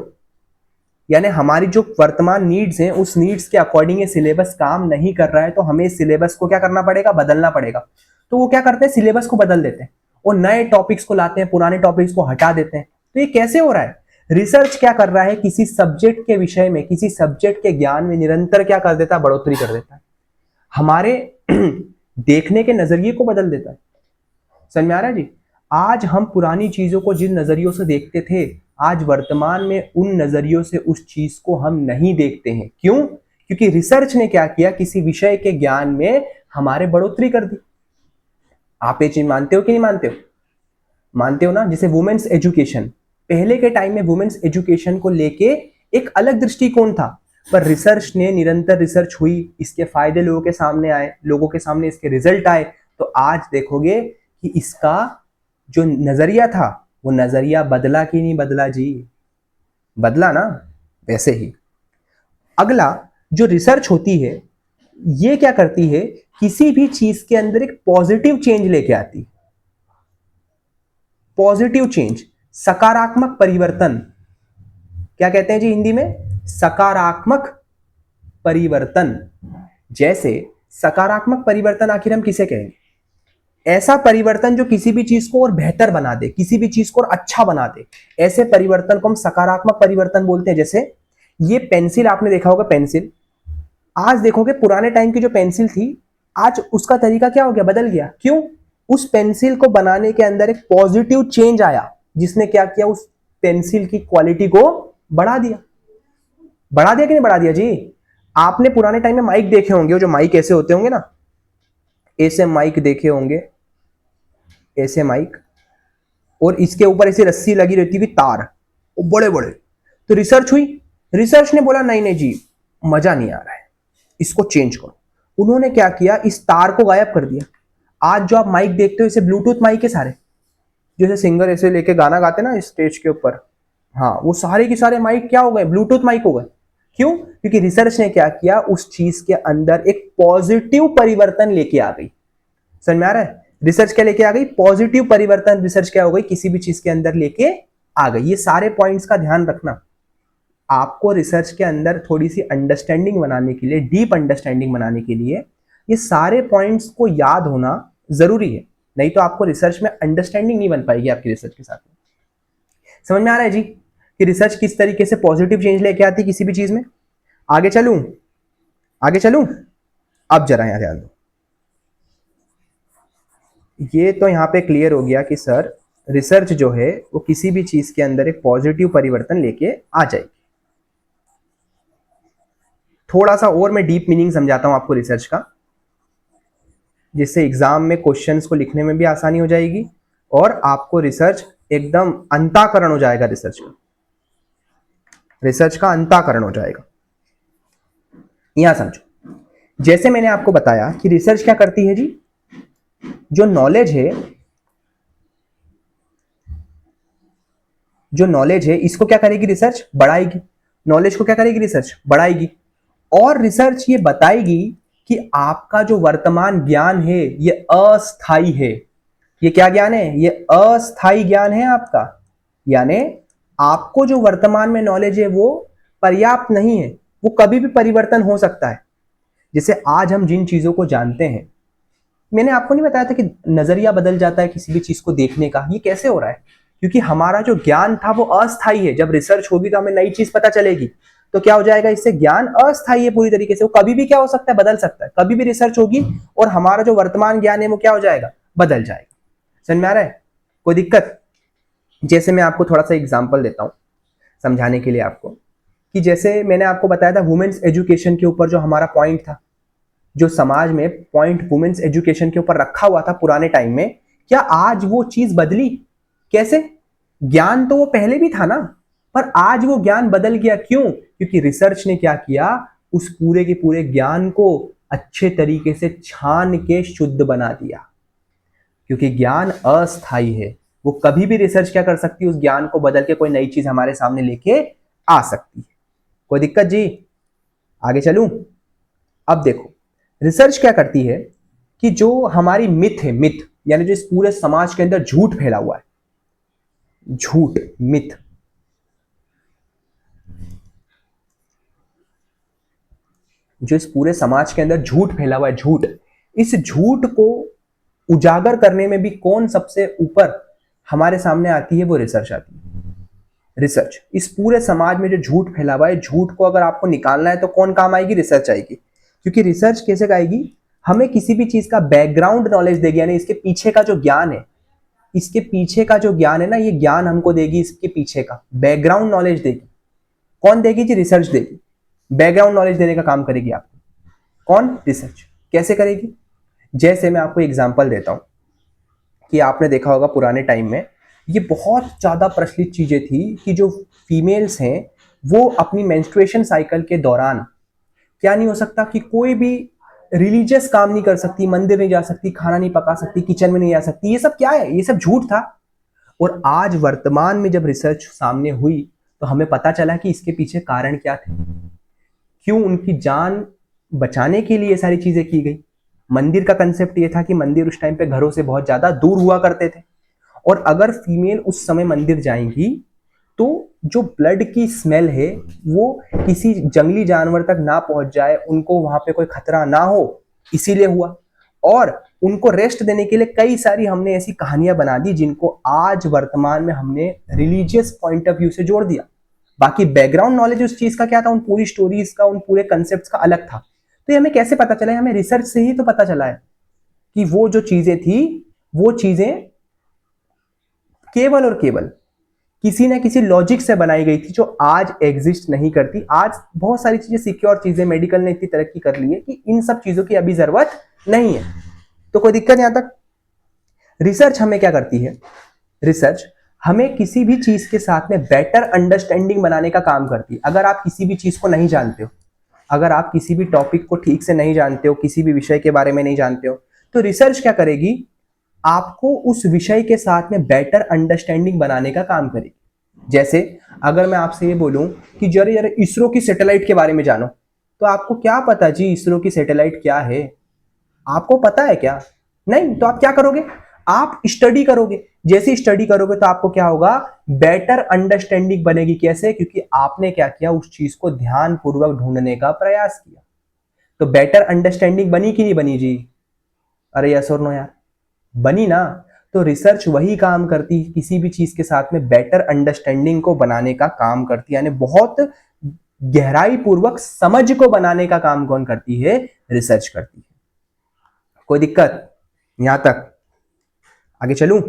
यानी हमारी जो वर्तमान नीड्स हैं उस नीड्स के अकॉर्डिंग ये सिलेबस काम नहीं कर रहा है, तो हमें सिलेबस को क्या करना पड़ेगा? बदलना पड़ेगा। तो वो क्या करते हैं? सिलेबस को बदल देते हैं और नए टॉपिक्स को लाते हैं, पुराने टॉपिक्स को हटा देते हैं। तो ये कैसे हो रहा है? रिसर्च क्या कर रहा है? किसी सब्जेक्ट के विषय में, किसी सब्जेक्ट के ज्ञान में निरंतर क्या कर देता है? बढ़ोतरी कर देता है, हमारे देखने के नजरिए को बदल देता है। समझ में आ रहा है जी? आज हम पुरानी चीजों को जिन नजरियों से देखते थे, आज वर्तमान में उन नजरियों से उस चीज को हम नहीं देखते हैं। क्यों? क्योंकि रिसर्च ने क्या किया? किसी विषय के ज्ञान में हमारे बढ़ोतरी कर दी। आप ये चीज मानते हो कि नहीं मानते हो? मानते हो ना? जैसे वुमेन्स एजुकेशन, पहले के टाइम में वुमेन्स एजुकेशन को लेके एक अलग दृष्टिकोण था, पर रिसर्च ने निरंतर रिसर्च हुई, इसके फायदे लोगों के सामने आए, लोगों के सामने इसके रिजल्ट आए, तो आज देखोगे कि इसका जो नजरिया था वो नजरिया बदला कि नहीं बदला जी? बदला ना। वैसे ही अगला जो रिसर्च होती है ये क्या करती है, किसी भी चीज के अंदर एक पॉजिटिव चेंज लेके आती है। पॉजिटिव चेंज, सकारात्मक परिवर्तन, क्या कहते हैं जी हिंदी में? सकारात्मक परिवर्तन। जैसे सकारात्मक परिवर्तन आखिर हम किसे कहेंगे? ऐसा परिवर्तन जो किसी भी चीज को और बेहतर बना दे, किसी भी चीज को और अच्छा बना दे, ऐसे परिवर्तन को हम सकारात्मक परिवर्तन बोलते हैं। जैसे ये पेंसिल आपने देखा होगा, पेंसिल आज देखोगे पुराने टाइम की जो पेंसिल थी आज उसका तरीका क्या हो गया? बदल गया। क्यों? उस पेंसिल को बनाने के अंदर एक पॉजिटिव चेंज आया जिसने क्या किया? उस पेंसिल की क्वालिटी को बढ़ा दिया। बढ़ा दिया कि नहीं बढ़ा दिया जी? आपने पुराने टाइम में माइक देखे होंगे, जो माइक ऐसे होते होंगे ना, ऐसे माइक देखे होंगे, ऐसे माइक, और इसके ऊपर ऐसी रस्सी लगी रहती थी, तार, वो बड़े बड़े। तो रिसर्च हुई, रिसर्च ने बोला नहीं नहीं जी मजा नहीं आ रहा है, इसको चेंज करो। उन्होंने क्या किया? इस तार को गायब कर दिया। आज जो आप माइक देखते हो इसे ब्लूटूथ माइक है सारे, जैसे सिंगर ऐसे लेके गाना गाते ना स्टेज के ऊपर, हाँ वो सारे के सारे माइक क्या हो गए? ब्लूटूथ माइक हो गए। क्यों? क्योंकि रिसर्च ने क्या किया? उस चीज के अंदर एक पॉजिटिव परिवर्तन लेके आ गई। समझ में आ रहा है? रिसर्च क्या लेके आ गई? पॉजिटिव परिवर्तन। रिसर्च क्या हो गई? किसी भी चीज के अंदर लेके आ गई। ये सारे पॉइंट्स का ध्यान रखना। आपको रिसर्च के अंदर थोड़ी सी अंडरस्टैंडिंग बनाने के लिए, डीप अंडरस्टैंडिंग बनाने के लिए ये सारे पॉइंट्स को याद होना जरूरी है, नहीं तो आपको रिसर्च में अंडरस्टैंडिंग नहीं बन पाएगी आपकी रिसर्च के साथ में। समझ में आ रहा है जी कि रिसर्च किस तरीके से पॉजिटिव चेंज लेके आती है किसी भी चीज में? आगे चलूं? आगे चलूं? अब जरा यहां ध्यान दो। ये तो यहां पे क्लियर हो गया कि सर रिसर्च जो है वो किसी भी चीज के अंदर एक पॉजिटिव परिवर्तन लेके आ जाएगी। थोड़ा सा और मैं डीप मीनिंग समझाता हूं आपको रिसर्च का, जिससे एग्जाम में क्वेश्चंस को लिखने में भी आसानी हो जाएगी और आपको रिसर्च एकदम अंताकरण हो जाएगा। रिसर्च का अंताकरण हो जाएगा। यहां समझो, जैसे मैंने आपको बताया कि रिसर्च क्या करती है जी? जो नॉलेज है, जो नॉलेज है इसको क्या करेगी? रिसर्च बढ़ाएगी। नॉलेज को क्या करेगी? रिसर्च बढ़ाएगी। और रिसर्च ये बताएगी कि आपका जो वर्तमान ज्ञान है ये अस्थाई है। ये क्या ज्ञान है? ये अस्थाई ज्ञान है आपका। यानी आपको जो वर्तमान में नॉलेज है वो पर्याप्त नहीं है, वो कभी भी परिवर्तन हो सकता है। जैसे आज हम जिन चीजों को जानते हैं, मैंने आपको नहीं बताया था कि नजरिया बदल जाता है किसी भी चीज को देखने का। ये कैसे हो रहा है? क्योंकि हमारा जो ज्ञान था वो अस्थाई है। जब रिसर्च होगी तो हमें नई चीज पता चलेगी, तो क्या हो जाएगा? इससे ज्ञान अस्थाई है पूरी तरीके से, वो कभी भी क्या हो सकता है? बदल सकता है। कभी भी रिसर्च होगी और हमारा जो वर्तमान ज्ञान है वो क्या हो जाएगा? बदल जाएगा। समझ में आ रहा है? कोई दिक्कत? जैसे मैं आपको थोड़ा सा एग्जाम्पल देता हूं समझाने के लिए आपको, कि जैसे मैंने आपको बताया था वुमेन्स एजुकेशन के ऊपर जो हमारा पॉइंट था, जो समाज में पॉइंट वुमेन्स एजुकेशन के ऊपर रखा हुआ था पुराने टाइम में, क्या आज वो चीज बदली? कैसे? ज्ञान तो वो पहले भी था ना, पर आज वो ज्ञान बदल गया। क्यों? क्योंकि रिसर्च ने क्या किया? उस पूरे के पूरे ज्ञान को अच्छे तरीके से छान के शुद्ध बना दिया। क्योंकि ज्ञान अस्थाई है, वो कभी भी रिसर्च क्या कर सकती है? उस ज्ञान को बदल के कोई नई चीज हमारे सामने लेके आ सकती है। कोई दिक्कत जी? आगे चलूं? अब देखो, रिसर्च क्या करती है कि जो हमारी मिथ है, मिथ यानी जो इस पूरे समाज के अंदर झूठ फैला हुआ है, झूठ, मिथ, जो इस पूरे समाज के अंदर झूठ फैला हुआ है, झूठ, इस झूठ को उजागर करने में भी कौन सबसे ऊपर हमारे सामने आती है? वो रिसर्च आती है। रिसर्च, इस पूरे समाज में जो झूठ फैला हुआ है, झूठ को अगर आपको निकालना है तो कौन काम आएगी? रिसर्च आएगी। क्योंकि रिसर्च कैसे आएगी? हमें किसी भी चीज का बैकग्राउंड नॉलेज देगी, यानी इसके पीछे का जो ज्ञान है, इसके पीछे का जो ज्ञान है ना, ये ज्ञान हमको देगी। इसके पीछे का बैकग्राउंड नॉलेज देगी। कौन देगी जी? रिसर्च देगी। बैकग्राउंड नॉलेज देने का काम करेगी आपको कौन? रिसर्च। कैसे करेगी? जैसे मैं आपको एग्जांपल देता हूं कि आपने देखा होगा पुराने टाइम में ये बहुत ज़्यादा प्रचलित चीज़ें थी कि जो फीमेल्स हैं वो अपनी मेंस्ट्रुएशन साइकिल के दौरान क्या नहीं हो सकता कि कोई भी रिलीजियस काम नहीं कर सकती, मंदिर नहीं जा सकती, खाना नहीं पका सकती, किचन में नहीं जा सकती। ये सब क्या है? ये सब झूठ था। और आज वर्तमान में जब रिसर्च सामने हुई तो हमें पता चला कि इसके पीछे कारण क्या थे, क्यों उनकी जान बचाने के लिए ये सारी चीजें की गई। मंदिर का कंसेप्ट ये था कि मंदिर उस टाइम पे घरों से बहुत ज्यादा दूर हुआ करते थे, और अगर फीमेल उस समय मंदिर जाएंगी तो जो ब्लड की स्मेल है वो किसी जंगली जानवर तक ना पहुंच जाए, उनको वहां पे कोई खतरा ना हो, इसीलिए हुआ। और उनको रेस्ट देने के लिए कई सारी हमने ऐसी कहानियां बना दी जिनको आज वर्तमान में हमने रिलीजियस पॉइंट ऑफ व्यू से जोड़ दिया। बाकी बैकग्राउंड नॉलेज उस चीज का क्या था, उन पूरी स्टोरीज का, उन पूरे कंसेप्ट का अलग था। तो ये हमें कैसे पता चला? हमें रिसर्च से ही तो पता चला है कि वो जो चीजें थी वो चीजें केवल और केवल किसी ना किसी लॉजिक से बनाई गई थी जो आज एग्जिस्ट नहीं करती। आज बहुत सारी चीजें, सिक्योर चीजें, मेडिकल ने इतनी तरक्की कर ली है कि इन सब चीजों की अभी जरूरत नहीं है। तो कोई दिक्कत यहां तक? रिसर्च हमें क्या करती है? रिसर्च हमें किसी भी चीज के साथ में बेटर अंडरस्टैंडिंग बनाने का काम करती है। अगर आप किसी भी चीज को नहीं जानते हो, अगर आप किसी भी टॉपिक को ठीक से नहीं जानते हो, किसी भी विषय के बारे में नहीं जानते हो, तो रिसर्च क्या करेगी? आपको उस विषय के साथ में बेटर अंडरस्टैंडिंग बनाने का काम करेगी। जैसे अगर मैं आपसे ये बोलूं कि जरा जरा इसरो की सैटेलाइट के बारे में जानो, तो आपको क्या पता जी इसरो की सैटेलाइट क्या है? आपको पता है क्या? नहीं। तो आप क्या करोगे? आप स्टडी करोगे। जैसे स्टडी करोगे तो आपको क्या होगा? बेटर अंडरस्टैंडिंग बनेगी। कैसे? क्योंकि आपने क्या किया? उस चीज को ध्यान पूर्वक ढूंढने का प्रयास किया। तो बेटर अंडरस्टैंडिंग बनी कि नहीं बनी जी? अरे यस और नो यार, बनी ना। तो रिसर्च वही काम करती है, किसी भी चीज के साथ में बेटर अंडरस्टैंडिंग को बनाने का काम करती है, यानी बहुत गहराई पूर्वक समझ को बनाने का काम कौन करती है? रिसर्च करती है। कोई दिक्कत यहां तक? आगे चलूं?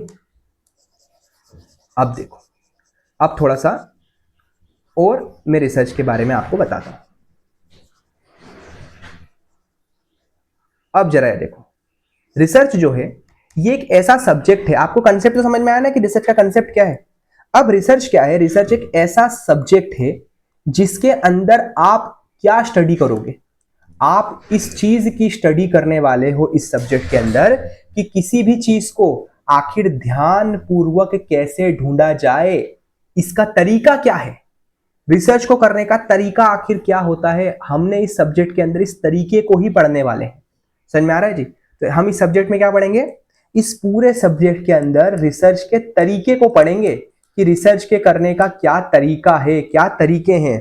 अब देखो, अब थोड़ा सा और मैं रिसर्च के बारे में आपको बताता हूं। अब जरा ये देखो, रिसर्च जो है ये एक ऐसा सब्जेक्ट है, आपको कंसेप्ट तो समझ में आया ना कि रिसर्च का कंसेप्ट क्या है। अब रिसर्च क्या है? रिसर्च एक ऐसा सब्जेक्ट है जिसके अंदर आप क्या स्टडी करोगे? आप इस चीज की स्टडी करने वाले हो इस सब्जेक्ट के अंदर कि किसी भी चीज को आखिर ध्यान पूर्वक कैसे ढूंढा जाए, इसका तरीका क्या है, रिसर्च को करने का तरीका आखिर क्या होता है, हमने इस सब्जेक्ट के अंदर इस तरीके को ही पढ़ने वाले हैं। समझ में आ रहा है जी? तो हम इस सब्जेक्ट में क्या पढ़ेंगे? इस पूरे सब्जेक्ट के अंदर रिसर्च के तरीके को पढ़ेंगे कि रिसर्च के करने का क्या तरीका है, क्या तरीके हैं,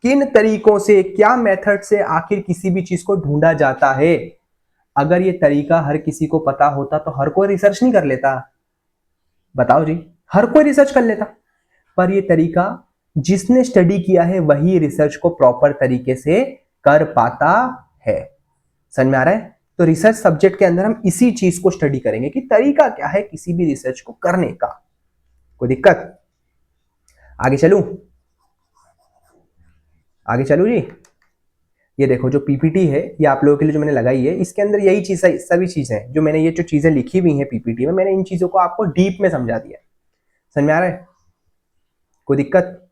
किन तरीकों से, क्या मेथड से आखिर किसी भी चीज को ढूंढा जाता है। अगर ये तरीका हर किसी को पता होता तो हर कोई रिसर्च नहीं कर लेता? बताओ जी, हर कोई रिसर्च कर लेता। पर ये तरीका जिसने स्टडी किया है वही रिसर्च को प्रॉपर तरीके से कर पाता है। समझ में आ रहा है? तो रिसर्च सब्जेक्ट के अंदर हम इसी चीज को स्टडी करेंगे कि तरीका क्या है किसी भी रिसर्च को करने का। कोई दिक्कत? आगे चलूं? आगे चलूं जी? ये देखो जो पीपीटी है ये आप लोगों के लिए जो मैंने लगाई है, इसके अंदर यही चीज, सभी चीजें जो मैंने, ये जो चीजें लिखी हुई हैं पीपीटी में, मैंने इन चीजों को आपको डीप में समझा दिया है। समझ में आ रहा है? कोई दिक्कत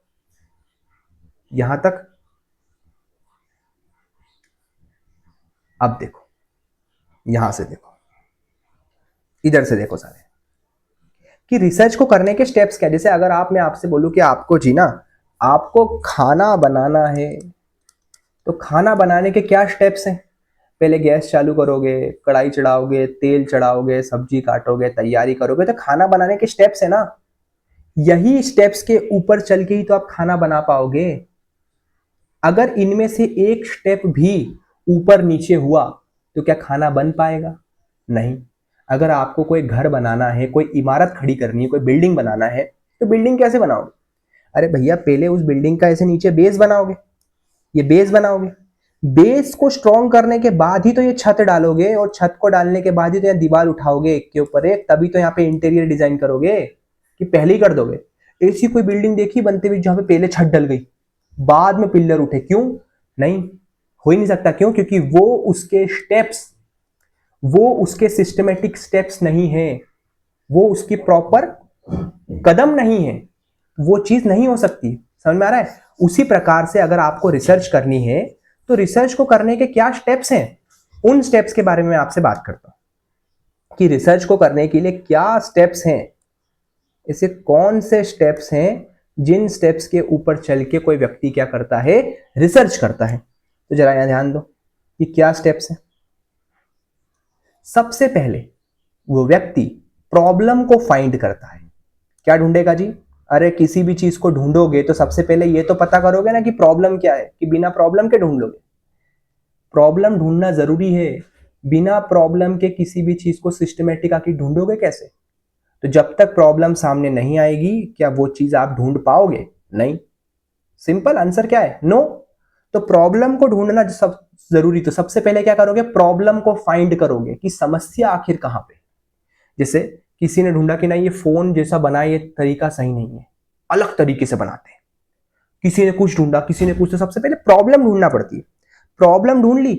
यहां तक? अब देखो, यहां से देखो, इधर से देखो सारे, कि रिसर्च को करने के स्टेप्स क्या। जैसे अगर आप, मैं आपसे बोलूं कि आपको जी ना, आपको खाना बनाना है, तो खाना बनाने के क्या स्टेप्स हैं? पहले गैस चालू करोगे, कढ़ाई चढ़ाओगे, तेल चढ़ाओगे, सब्जी काटोगे, तैयारी करोगे, तो खाना बनाने के स्टेप्स है ना। यही स्टेप्स के ऊपर चल के ही तो आप खाना बना पाओगे। अगर इनमें से एक स्टेप भी ऊपर नीचे हुआ तो क्या खाना बन पाएगा? नहीं। अगर आपको कोई घर बनाना है, कोई इमारत खड़ी करनी है, कोई बिल्डिंग बनाना है, तो बिल्डिंग कैसे बनाओगे? अरे भैया, पहले उस बिल्डिंग का ऐसे नीचे बेस बनाओगे, ये बेस बनाओगे, बेस को स्ट्रॉन्ग करने के बाद ही तो ये छत डालोगे, और छत को डालने के बाद ही तो यहाँ दीवार उठाओगे एक के ऊपर एक, तभी तो यहाँ पे इंटीरियर डिजाइन करोगे, कि पहले ही कर दोगे? ऐसी कोई बिल्डिंग देखी बनते हुए जहां पे पहले छत डल गई बाद में पिलर उठे? क्यों? नहीं, हो ही नहीं सकता। क्यों? क्योंकि वो उसके स्टेप्स, वो उसके सिस्टमेटिक स्टेप्स नहीं है, वो उसकी प्रॉपर कदम नहीं है, वो चीज नहीं हो सकती। समझ में आ रहा है? उसी प्रकार से अगर आपको रिसर्च करनी है तो रिसर्च को करने के क्या स्टेप्स हैं, उन स्टेप्स के बारे में मैं आपसे बात करता हूं कि रिसर्च को करने के लिए क्या स्टेप्स हैं, ऐसे कौन से स्टेप्स हैं जिन स्टेप्स के ऊपर चल के कोई व्यक्ति क्या करता है, रिसर्च करता है। तो जरा यहां ध्यान दो कि क्या स्टेप्स हैं। सबसे पहले वो व्यक्ति प्रॉब्लम को फाइंड करता है। क्या ढूंढेगा जी? अरे किसी भी चीज को ढूंढोगे तो सबसे पहले ये तो पता करोगे ना कि प्रॉब्लम क्या है, कि बिना प्रॉब्लम के ढूंढ लोगे? प्रॉब्लम ढूंढना जरूरी है। बिना प्रॉब्लम के किसी भी चीज को सिस्टमेटिक आके ढूंढोगे कैसे? तो जब तक प्रॉब्लम सामने नहीं आएगी क्या वो चीज आप ढूंढ पाओगे? नहीं। सिंपल आंसर क्या है? नो। तो प्रॉब्लम को ढूंढना सब जरूरी, तो सबसे पहले क्या करोगे? प्रॉब्लम को फाइंड करोगे कि समस्या आखिर कहां पे। जैसे किसी ने ढूंढा कि नहीं ये फोन जैसा बना ये तरीका सही नहीं है, अलग तरीके से बनाते हैं। किसी ने कुछ ढूंढा, किसी ने कुछ, तो सबसे पहले प्रॉब्लम ढूंढना पड़ती है। प्रॉब्लम ढूंढ ली।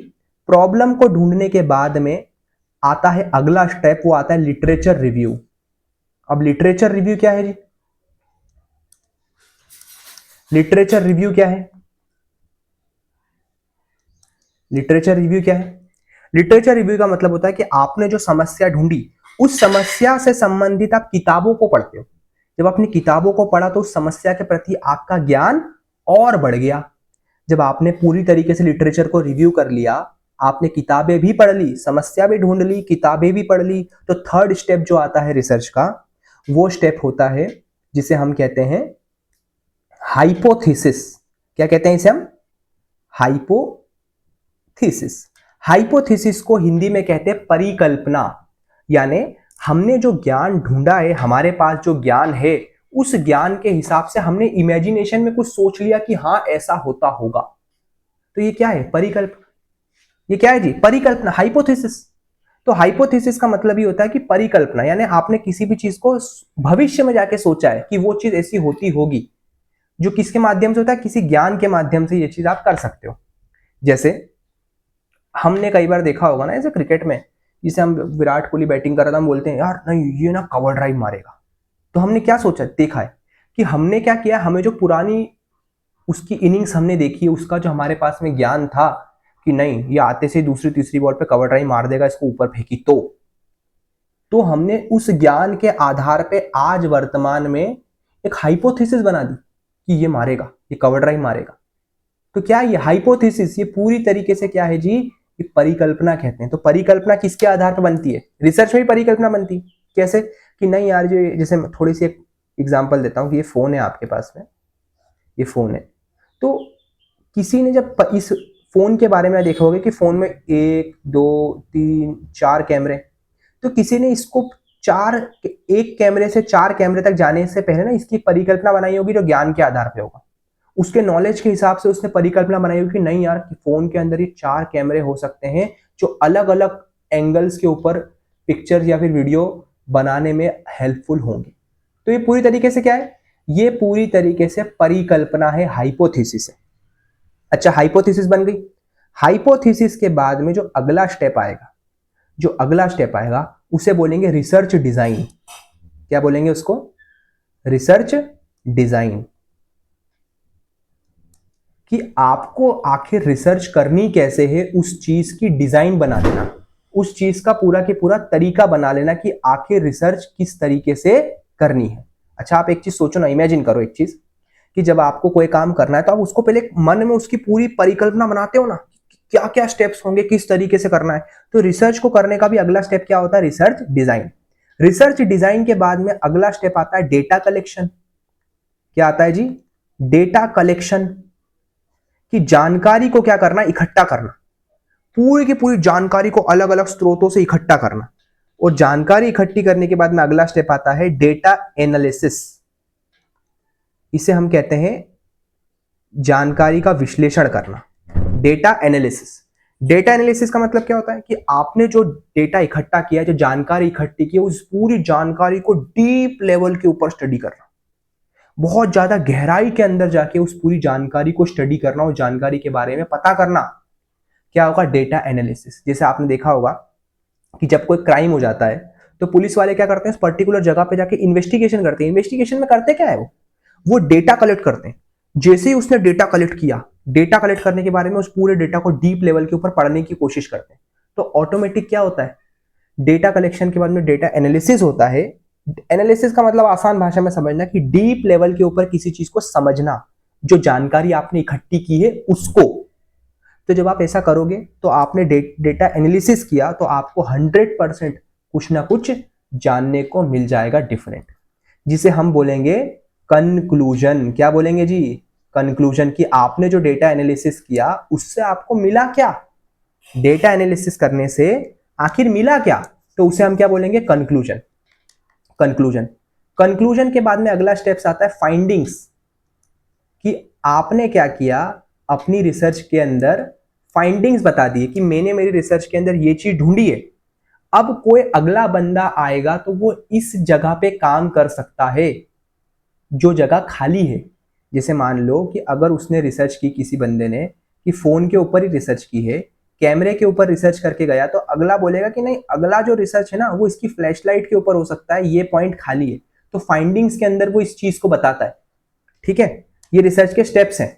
प्रॉब्लम को ढूंढने के बाद में आता है अगला स्टेप, वो आता है लिटरेचर रिव्यू। अब लिटरेचर रिव्यू क्या है जी? लिटरेचर रिव्यू क्या है? लिटरेचर रिव्यू क्या है? लिटरेचर रिव्यू का मतलब होता है कि आपने जो समस्या ढूंढी उस समस्या से संबंधित आप किताबों को पढ़ते हो। जब आपने किताबों को पढ़ा तो उस समस्या के प्रति आपका ज्ञान और बढ़ गया। जब आपने पूरी तरीके से लिटरेचर को रिव्यू कर लिया, आपने किताबें भी पढ़ ली, समस्या भी ढूंढ ली, किताबें भी पढ़ ली, तो थर्ड स्टेप जो आता है रिसर्च का, वो स्टेप होता है जिसे हम कहते हैं हाइपोथेसिस। क्या कहते हैं इसे हम? हाइपोथेसिस। हाइपोथेसिस को हिंदी में कहते हैं परिकल्पना। यानी हमने जो ज्ञान ढूंढा है, हमारे पास जो ज्ञान है, उस ज्ञान के हिसाब से हमने इमेजिनेशन में कुछ सोच लिया कि हाँ ऐसा होता होगा। तो ये क्या है? परिकल्पना। ये क्या है जी? परिकल्पना, हाइपोथेसिस। तो हाइपोथेसिस का मतलब ये होता है कि परिकल्पना, यानी आपने किसी भी चीज को भविष्य में जाके सोचा है कि वो चीज ऐसी होती होगी, जो किसके माध्यम से होता है? किसी ज्ञान के माध्यम से ये चीज आप कर सकते हो। जैसे हमने कई बार देखा होगा ना, ऐसे क्रिकेट में, जिसे हम विराट कोहली बैटिंग कर रहा था, हम बोलते हैं यार नहीं ये ना कवर ड्राइव मारेगा। तो हमने क्या सोचा, देखा है कि हमने क्या किया, हमें जो पुरानी उसकी इनिंग्स हमने देखी है, उसका जो हमारे पास में ज्ञान था कि नहीं ये आते से दूसरी तीसरी बॉल पे कवर ड्राइव मार देगा, इसको ऊपर फेंकी, तो हमने उस ज्ञान के आधार पे आज वर्तमान में एक हाइपोथेसिस बना दी कि ये मारेगा, ये कवर ड्राइव मारेगा। तो क्या ये हाइपोथेसिस, ये पूरी तरीके से क्या है जी? ये परिकल्पना कहते हैं। तो परिकल्पना किसके आधार पर बनती है? रिसर्च में भी परिकल्पना बनती है। कैसे? कि नहीं यार जो, जैसे थोड़ी सी एक एग्जांपल देता हूं कि ये फोन है आपके पास में, ये फोन है, तो किसी ने जब इस फोन के बारे में देखा होगा कि फोन में 1 2 3 4 कैमरे, तो किसी ने इसको एक कैमरे से 4 कैमरे तक जाने से पहले ना इसकी परिकल्पना बनाई होगी जो ज्ञान के आधार पे होगा। उसके नॉलेज के हिसाब से उसने परिकल्पना बनाई होगी कि नहीं यार फोन के अंदर ये 4 कैमरे हो सकते हैं जो अलग अलग एंगल्स के ऊपर पिक्चर या फिर वीडियो बनाने में हेल्पफुल होंगे। तो ये पूरी तरीके से क्या है? ये पूरी तरीके से परिकल्पना है, हाइपोथेसिस है। अच्छा, हाइपोथेसिस बन गई। हाइपोथेसिस के बाद में जो अगला स्टेप आएगा, उसे बोलेंगे रिसर्च डिजाइन। क्या बोलेंगे उसको? Research design. कि आपको आखिर रिसर्च करनी कैसे है, उस चीज की डिजाइन बना देना, उस चीज का पूरा के पूरा तरीका बना लेना कि आखिर रिसर्च किस तरीके से करनी है। अच्छा, आप एक चीज सोचो ना, इमेजिन करो एक चीज कि जब आपको कोई काम करना है तो आप उसको पहले मन में उसकी पूरी परिकल्पना बनाते हो ना, क्या क्या स्टेप्स होंगे, किस तरीके से करना है। तो रिसर्च को करने का भी अगला स्टेप क्या होता है? Research design. रिसर्च डिजाइन के बाद में अगला स्टेप आता है डेटा कलेक्शन। क्या आता है जी? Data collection. कि जानकारी को क्या करना? इकट्ठा करना, पूरी की पूरी जानकारी को अलग अलग स्रोतों से इकट्ठा करना। और जानकारी इकट्ठी करने के बाद में अगला स्टेप आता है डेटा एनालिसिस। इसे हम कहते हैं जानकारी का विश्लेषण करना, डेटा एनालिसिस। डेटा एनालिसिस का मतलब क्या होता है? कि आपने जो डेटा इकट्ठा किया, जो जानकारी इकट्ठी की, उस पूरी जानकारी को डीप लेवल के ऊपर स्टडी करना, बहुत ज्यादा गहराई के अंदर जाके उस पूरी जानकारी को स्टडी करना और जानकारी के बारे में पता करना। क्या होगा? Data analysis. जैसे आपने देखा होगा कि जब कोई क्राइम हो जाता है तो पुलिस वाले क्या करते हैं, उस पर्टिकुलर जगह पे जाके इन्वेस्टिगेशन करते हैं। इन्वेस्टिगेशन में करते क्या है, वो डेटा कलेक्ट करते हैं। जैसे ही उसने डेटा कलेक्ट किया, डेटा कलेक्ट करने के बारे में उस पूरे डेटा को डीप लेवल के ऊपर पढ़ने की कोशिश करते हैं। तो ऑटोमेटिक क्या होता है, डेटा कलेक्शन के बाद में डेटा एनालिसिस होता है। एनालिसिस का मतलब आसान भाषा में समझना कि डीप लेवल के ऊपर किसी चीज को समझना, जो जानकारी आपने इकट्ठी की है उसको। तो जब आप ऐसा करोगे तो आपने डेटा एनालिसिस किया तो आपको 100% कुछ ना कुछ जानने को मिल जाएगा डिफरेंट, जिसे हम बोलेंगे कंक्लूजन। क्या बोलेंगे जी, कंक्लूजन। कि आपने जो डेटा एनालिसिस किया उससे आपको मिला क्या, डेटा एनालिसिस करने से आखिर मिला क्या, तो उसे हम क्या बोलेंगे, कंक्लूजन। कंक्लूजन कंक्लूजन के बाद में अगला स्टेप्स आता है फाइंडिंग्स, कि आपने क्या किया अपनी रिसर्च के अंदर, फाइंडिंग्स बता दिए कि मैंने मेरी रिसर्च के अंदर ये चीज ढूंढी है। अब कोई अगला बंदा आएगा तो वो इस जगह पे काम कर सकता है जो जगह खाली है। जैसे मान लो कि अगर उसने रिसर्च की, किसी बंदे ने, कि फोन के ऊपर ही रिसर्च की है, कैमरे के ऊपर रिसर्च करके गया, तो अगला बोलेगा कि नहीं, अगला जो रिसर्च है ना वो इसकी फ्लैशलाइट के ऊपर हो सकता है, ये पॉइंट खाली है। तो फाइंडिंग्स के अंदर वो इस चीज को बताता है। ठीक है, ये रिसर्च के स्टेप्स हैं।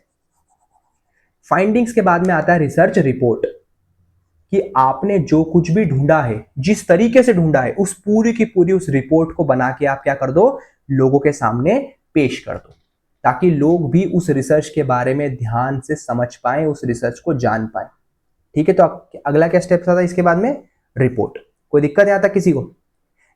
फाइंडिंग्स के बाद में आता है रिसर्च रिपोर्ट, कि आपने जो कुछ भी ढूंढा है, जिस तरीके से ढूंढा है, उस पूरी की पूरी उस रिपोर्ट को बना के आप क्या कर दो, लोगों के सामने पेश कर दो, ताकि लोग भी उस रिसर्च के बारे में ध्यान से समझ पाए, उस रिसर्च को जान पाए। ठीक है, तो अगला क्या स्टेप्स आता है इसके बाद में, रिपोर्ट। कोई दिक्कत है आता किसी को?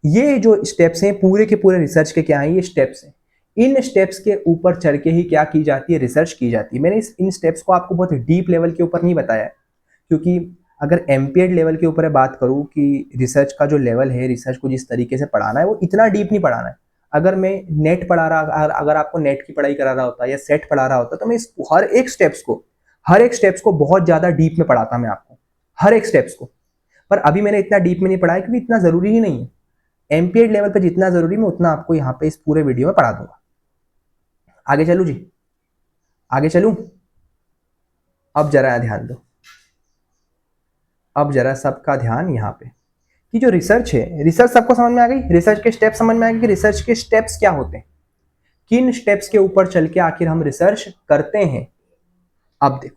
ये जो स्टेप्स हैं पूरे के पूरे रिसर्च के, क्या है, ये स्टेप्स हैं। इन स्टेप्स के ऊपर चढ़ के ही क्या की जाती है, रिसर्च की जाती है। मैंने इन स्टेप्स को आपको बहुत डीप लेवल के ऊपर नहीं बताया, क्योंकि अगर एमपीएड लेवल के ऊपर बात करूं कि रिसर्च का जो लेवल है, रिसर्च को जिस तरीके से पढ़ाना है वो इतना डीप नहीं पढ़ाना है। अगर मैं नेट पढ़ा रहा, अगर आपको नेट की पढ़ाई करा रहा होता या सेट पढ़ा रहा होता, तो मैं इस हर एक स्टेप्स को बहुत ज्यादा डीप में पढ़ाता मैं आपको, हर एक स्टेप्स को। पर अभी मैंने इतना डीप में नहीं पढ़ाया क्योंकि इतना जरूरी ही नहीं है। एमपीएड लेवल पर जितना जरूरी मैं उतना आपको यहाँ पे इस पूरे वीडियो में पढ़ा दूंगा। आगे चलूं जी, आगे चलूं। अब जरा ध्यान दो, अब जरा सबका ध्यान यहाँ पे, कि जो रिसर्च है, रिसर्च सबको समझ में आ गई, रिसर्च के स्टेप्स समझ में आ गए कि रिसर्च के स्टेप्स क्या होते हैं, किन स्टेप्स के ऊपर चल के आखिर हम रिसर्च करते हैं। अब देखो,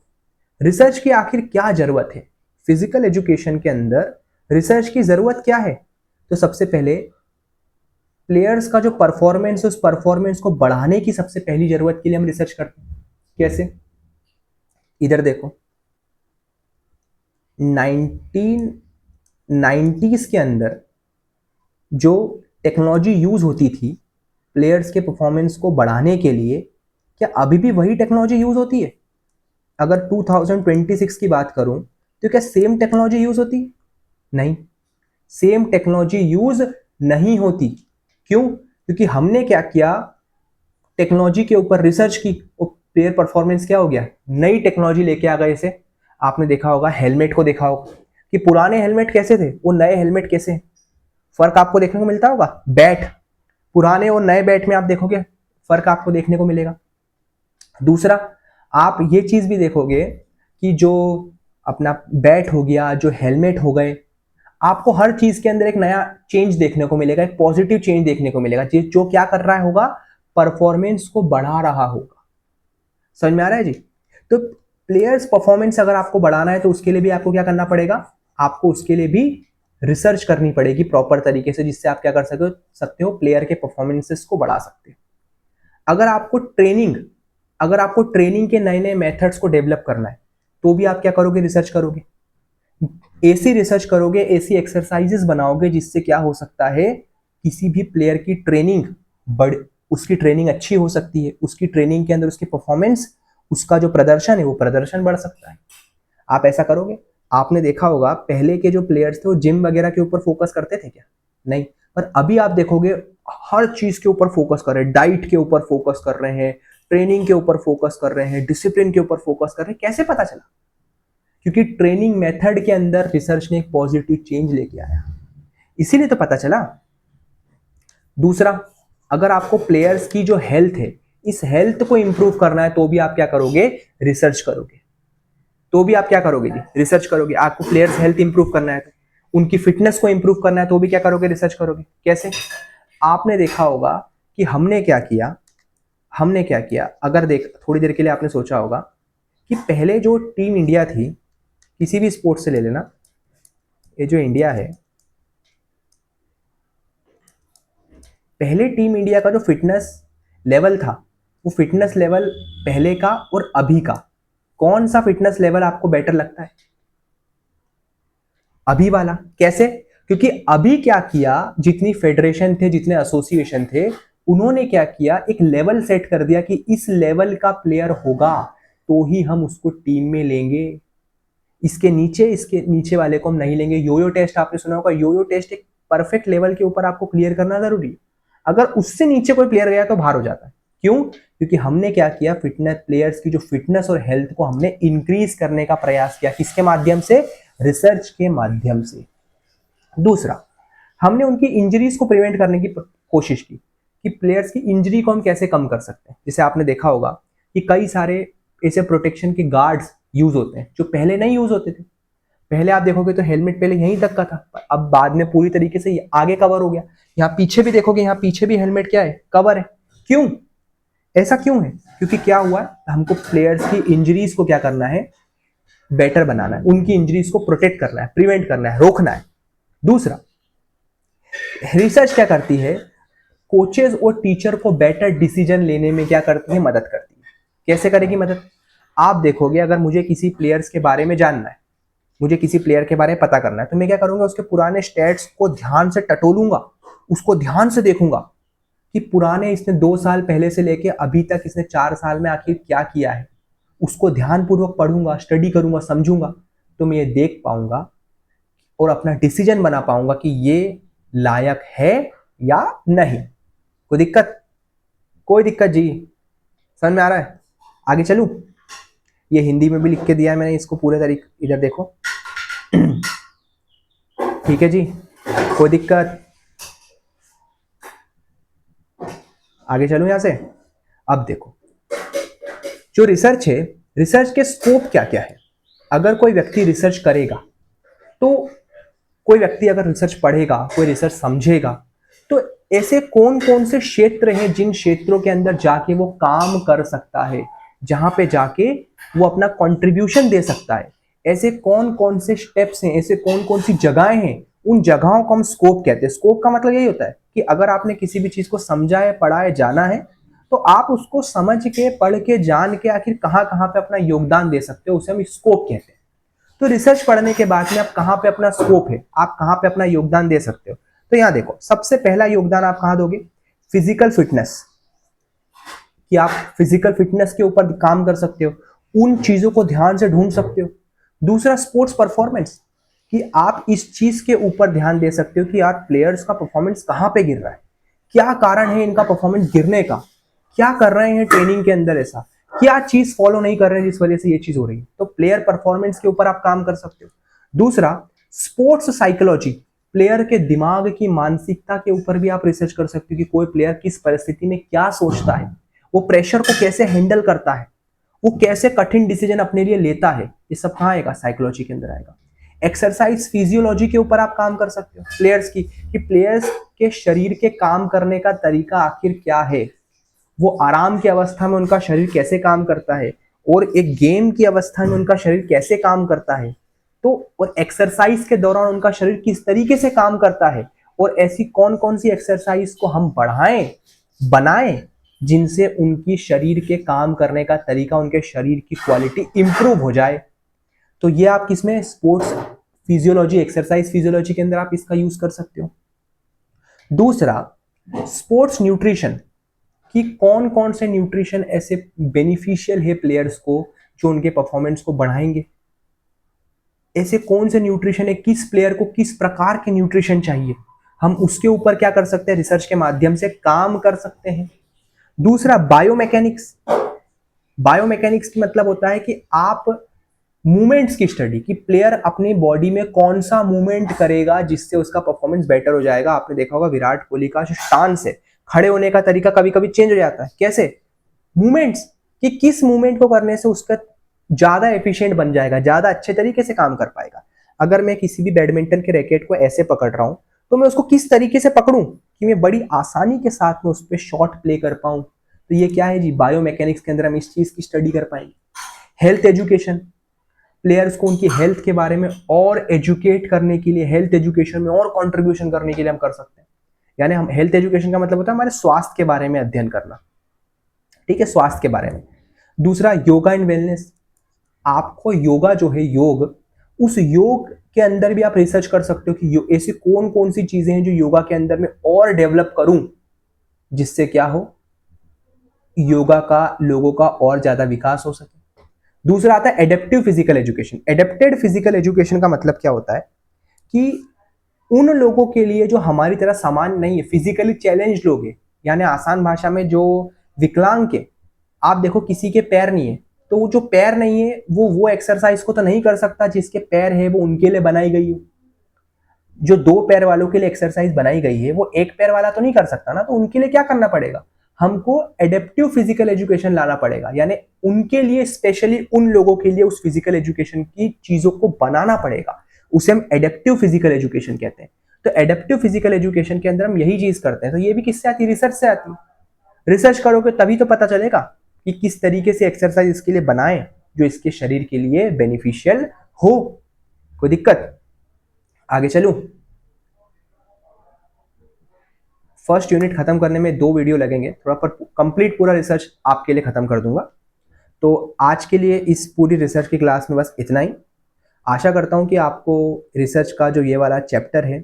रिसर्च की आखिर क्या जरूरत है, फिजिकल एजुकेशन के अंदर रिसर्च की जरूरत क्या है। तो सबसे पहले प्लेयर्स का जो परफॉर्मेंस है, उस परफॉर्मेंस को बढ़ाने की सबसे पहली जरूरत के लिए हम रिसर्च करते हैं। कैसे, इधर देखो, 1990s के अंदर जो टेक्नोलॉजी यूज होती थी प्लेयर्स के परफॉर्मेंस को बढ़ाने के लिए, क्या अभी भी वही टेक्नोलॉजी यूज होती है? अगर 2026 की बात करूं तो क्या सेम टेक्नोलॉजी यूज होती? नहीं, सेम टेक्नोलॉजी यूज नहीं होती। क्यों? क्योंकि हमने क्या किया, टेक्नोलॉजी के ऊपर रिसर्च की, वो प्लेयर परफॉर्मेंस क्या हो गया, नई टेक्नोलॉजी लेके आ गए। इसे आपने देखा होगा, हेलमेट को देखा होगा कि पुराने हेलमेट कैसे थे, वो नए हेलमेट कैसे हैं। फर्क आपको देखने को मिलता होगा। बैट, पुराने और नए बैट में आप देखोगे फर्क आपको देखने को मिलेगा। दूसरा, आप ये चीज भी देखोगे कि जो अपना बैट हो गया, जो हेलमेट हो गए, आपको हर चीज के अंदर एक नया चेंज देखने को मिलेगा, एक पॉजिटिव चेंज देखने को मिलेगा, जो क्या कर रहा होगा, परफॉर्मेंस को बढ़ा रहा होगा। समझ में आ रहा है जी? तो प्लेयर्स परफॉर्मेंस अगर आपको बढ़ाना है तो उसके लिए भी आपको क्या करना पड़ेगा, आपको उसके लिए भी रिसर्च करनी पड़ेगी प्रॉपर तरीके से, जिससे आप क्या कर सकते हो, प्लेयर के परफॉर्मेंसेस को बढ़ा सकते हो। अगर आपको ट्रेनिंग के नए नए मेथड्स को डेवलप करना है तो भी आप क्या करोगे, रिसर्च करोगे। ऐसी रिसर्च करोगे, ऐसी एक्सरसाइजेस बनाओगे जिससे क्या हो सकता है, किसी भी प्लेयर की ट्रेनिंग उसकी ट्रेनिंग अच्छी हो सकती है, उसकी ट्रेनिंग के अंदर उसकी परफॉर्मेंस, उसका जो प्रदर्शन है वो प्रदर्शन बढ़ सकता है। आप ऐसा करोगे। आपने देखा होगा पहले के जो प्लेयर्स थे वो जिम वगैरह के ऊपर फोकस करते थे क्या? नहीं। पर अभी आप देखोगे हर चीज के ऊपर फोकस कर रहे हैं, डाइट के ऊपर फोकस कर रहे हैं, ट्रेनिंग के ऊपर फोकस कर रहे हैं, डिसिप्लिन के ऊपर फोकस कर रहे हैं। कैसे पता चला? क्योंकि ट्रेनिंग मेथड के अंदर रिसर्च ने एक पॉजिटिव चेंज लेके आया, इसीलिए तो पता चला। दूसरा, अगर आपको प्लेयर्स की जो हेल्थ है, इस हेल्थ को इंप्रूव करना है तो भी आप क्या करोगे, रिसर्च करोगे। तो भी आप क्या करोगे जी, रिसर्च करोगे। आपको प्लेयर्स हेल्थ इंप्रूव करना है तो उनकी फिटनेस को इंप्रूव करना है तो भी क्या करोगे, रिसर्च करोगे। कैसे? आपने देखा होगा कि हमने क्या किया, अगर देख थोड़ी देर के लिए आपने सोचा होगा कि पहले जो टीम इंडिया थी, किसी भी स्पोर्ट्स से ले लेना, ये जो इंडिया है, पहले टीम इंडिया का जो फिटनेस लेवल था, वो फिटनेस लेवल पहले का और अभी का, कौन सा फिटनेस लेवल आपको बेटर लगता है? अभी वाला। कैसे? क्योंकि अभी क्या किया, जितनी फेडरेशन थे, जितने एसोसिएशन थे, उन्होंने क्या किया, एक लेवल सेट कर दिया कि इस लेवल का प्लेयर होगा तो ही हम उसको टीम में लेंगे, इसके नीचे वाले को हम नहीं लेंगे। योयो टेस्ट आपने सुना होगा, योयो टेस्ट एक परफेक्ट लेवल के ऊपर आपको क्लियर करना जरूरी है। अगर उससे नीचे कोई प्लेयर गया तो बाहर हो जाता है। क्यों? क्योंकि हमने क्या किया, फिटनेस प्लेयर्स की जो फिटनेस और हेल्थ को हमने इंक्रीज करने का प्रयास किया। किसके माध्यम से? रिसर्च के माध्यम से। दूसरा, हमने उनकी इंजरीज को प्रिवेंट करने की कोशिश की कि प्लेयर्स की इंजरी को हम कैसे कम कर सकते हैं। जैसे आपने देखा होगा कि कई सारे ऐसे प्रोटेक्शन के गार्ड्स यूज होते हैं जो पहले नहीं यूज होते थे। पहले आप देखोगे तो हेलमेट पहले यहीं तक का था, अब बाद में पूरी तरीके से आगे कवर हो गया। यहाँ पीछे भी देखोगे, यहाँ पीछे भी हेलमेट क्या है, कवर है। क्यों? ऐसा क्यों है? क्योंकि क्या हुआ, हमको प्लेयर्स की इंजरीज को क्या करना है, बेटर बनाना है, उनकी इंजरीज को प्रोटेक्ट करना है, प्रिवेंट करना है, रोकना है। दूसरा, रिसर्च क्या करती है, कोचेस और टीचर को बेटर डिसीजन लेने में क्या करती है, मदद करती है। कैसे करेगी मदद? आप देखोगे, अगर मुझे किसी प्लेयर्स के बारे में जानना है, मुझे किसी प्लेयर के बारे में पता करना है, तो मैं क्या करूंगा, उसके पुराने स्टैट्स को ध्यान से टटोलूंगा, उसको ध्यान से देखूंगा कि पुराने इसने 2 साल पहले से लेके अभी तक इसने 4 साल में आखिर क्या किया है, उसको ध्यानपूर्वक पढ़ूंगा, स्टडी करूंगा, समझूंगा, तो मैं ये देख पाऊंगा और अपना डिसीजन बना पाऊंगा कि ये लायक है या नहीं। कोई दिक्कत? कोई दिक्कत जी? समझ में आ रहा है? आगे चलूं? ये हिंदी में भी लिख के दिया है मैंने, इसको पूरे तरीके, इधर देखो। ठीक है जी, कोई दिक्कत? आगे चलूं यहां से? अब देखो, जो रिसर्च है, रिसर्च के स्कोप क्या क्या है। अगर कोई व्यक्ति रिसर्च करेगा, तो कोई व्यक्ति अगर रिसर्च पढ़ेगा, कोई रिसर्च समझेगा, तो ऐसे कौन कौन से क्षेत्र हैं जिन क्षेत्रों के अंदर जाके वो काम कर सकता है, जहां पे जाके वो अपना कंट्रीब्यूशन दे सकता है। ऐसे कौन कौन से स्टेप्स हैं, ऐसे कौन कौन सी जगहें हैं, उन जगहों को हम स्कोप कहते हैं। स्कोप का मतलब यही होता है कि अगर आपने किसी भी चीज को समझा है, पढ़ा है, जाना है, तो आप उसको समझ के, पढ़ के, जान के आखिर कहाँ कहाँ पे अपना योगदान दे सकते हो, उसे हम स्कोप कहते हैं। तो रिसर्च पढ़ने के बाद में आप कहाँ पे अपना स्कोप है, आप कहाँ पे अपना योगदान दे सकते हो। तो यहाँ देखो, सबसे पहला योगदान आप कहाँ दोगे, फिजिकल फिटनेस, कि आप फिजिकल फिटनेस के ऊपर काम कर सकते हो, उन चीजों को ध्यान से ढूंढ सकते हो। दूसरा, स्पोर्ट्स परफॉर्मेंस, कि आप इस चीज के ऊपर ध्यान दे सकते हो कि यार प्लेयर्स का परफॉर्मेंस कहाँ पे गिर रहा है, क्या कारण है इनका परफॉर्मेंस गिरने का, क्या कर रहे हैं ट्रेनिंग के अंदर, ऐसा क्या चीज फॉलो नहीं कर रहे हैं जिस वजह से ये चीज हो रही है। तो प्लेयर परफॉर्मेंस के ऊपर आप काम कर सकते हो। दूसरा, स्पोर्ट्स साइकोलॉजी, प्लेयर के दिमाग की मानसिकता के ऊपर भी आप रिसर्च कर सकते हो कि कोई प्लेयर किस परिस्थिति में क्या सोचता है, वो प्रेशर को कैसे हैंडल करता है, वो कैसे कठिन डिसीजन अपने लिए लेता है। ये सब कहाँ आएगा, साइकोलॉजी के अंदर आएगा। एक्सरसाइज फिजियोलॉजी के ऊपर आप काम कर सकते हो प्लेयर्स की, कि प्लेयर्स के शरीर के काम करने का तरीका आखिर क्या है, वो आराम की अवस्था में उनका शरीर कैसे काम करता है, और एक गेम की अवस्था में उनका शरीर कैसे काम करता है, तो और एक्सरसाइज के दौरान उनका शरीर किस तरीके से काम करता है, और ऐसी कौन कौन सी एक्सरसाइज को हम बढ़ाएं, बनाएं, जिनसे उनकी शरीर के काम करने का तरीका, उनके शरीर की क्वालिटी इंप्रूव हो जाए। तो ये आप किसमें, स्पोर्ट्स फिजियोलॉजी, एक्सरसाइज फिजियोलॉजी के अंदर आप इसका यूज कर सकते हो। दूसरा, स्पोर्ट्स न्यूट्रिशन, कि कौन कौन से न्यूट्रिशन ऐसे बेनिफिशियल है प्लेयर्स को जो उनके परफॉर्मेंस को बढ़ाएंगे। ऐसे कौन से न्यूट्रिशन है, किस प्लेयर को किस प्रकार के न्यूट्रिशन चाहिए, हम उसके ऊपर क्या कर सकते हैं, रिसर्च के माध्यम से काम कर सकते हैं। दूसरा, बायोमैकेनिक्स, बायोमैकेनिक्स की मतलब होता है कि आप मूवमेंट्स की स्टडी, कि प्लेयर अपनी बॉडी में कौन सा मूवमेंट करेगा जिससे उसका परफॉर्मेंस बेटर हो जाएगा। आपने देखा होगा विराट कोहली का जो स्टांस है, खड़े होने का तरीका कभी कभी चेंज हो जाता है। कैसे? मूवमेंट्स, कि किस मूवमेंट को करने से उसका ज्यादा एफिशिएंट बन जाएगा, ज्यादा अच्छे तरीके से काम कर पाएगा। अगर मैं किसी भी बैडमिंटन के रैकेट को ऐसे पकड़ रहा हूँ तो मैं उसको किस तरीके से पकड़ूं कि मैं बड़ी आसानी के साथ में उस पर शॉट प्ले कर पाऊं। तो ये क्या है जी, बायोमैकेनिक्स के अंदर हम इस चीज की स्टडी कर पाएंगे। हेल्थ एजुकेशन, प्लेयर्स को उनकी हेल्थ के बारे में और एजुकेट करने के लिए, हेल्थ एजुकेशन में और कंट्रीब्यूशन करने के लिए हम कर सकते हैं। यानी हम हेल्थ एजुकेशन का मतलब होता है हमारे स्वास्थ्य के बारे में अध्ययन करना, ठीक है, स्वास्थ्य के बारे में। दूसरा योगा एंड वेलनेस, आपको योगा जो है योग, उस योग के अंदर भी आप रिसर्च कर सकते हो कि ऐसी कौन कौन सी चीजें हैं जो योगा के अंदर में और डेवलप करूं जिससे क्या हो, योगा का लोगों का और ज्यादा विकास हो सके। दूसरा आता है adaptive physical education. Adapted physical education का मतलब क्या होता है कि उन लोगों के लिए जो हमारी तरह सामान्य नहीं है, फिजिकली चैलेंज लोग हैं, यानी आसान भाषा में जो विकलांग के, आप देखो किसी के पैर नहीं है तो वो जो पैर नहीं है वो एक्सरसाइज को तो नहीं कर सकता, जिसके पैर है वो उनके लिए बनाई गई हो। जो 2 पैर वालों के लिए एक्सरसाइज बनाई गई है वो 1 पैर वाला तो नहीं कर सकता ना, तो उनके लिए क्या करना पड़ेगा, हमको एडेप्टिव फिजिकल एजुकेशन लाना पड़ेगा, यानी उनके लिए स्पेशली उन लोगों के लिए उस फिजिकल एजुकेशन की चीजों को बनाना पड़ेगा, उसे हम एडेप्टिव फिजिकल एजुकेशन कहते हैं। तो एडेप्टिव फिजिकल एजुकेशन के अंदर हम यही चीज करते हैं। तो ये भी किससे आती है, रिसर्च से आती है। रिसर्च करोगे तभी तो पता चलेगा कि किस तरीके से एक्सरसाइज इसके लिए बनाएं जो इसके शरीर के लिए बेनिफिशियल हो। कोई दिक्कत, आगे चलूं। फर्स्ट यूनिट खत्म करने में 2 वीडियो लगेंगे, थोड़ा पर कंप्लीट पूरा रिसर्च आपके लिए खत्म कर दूंगा। तो आज के लिए इस पूरी रिसर्च की क्लास में बस इतना ही। आशा करता हूं कि आपको रिसर्च का जो ये वाला चैप्टर है,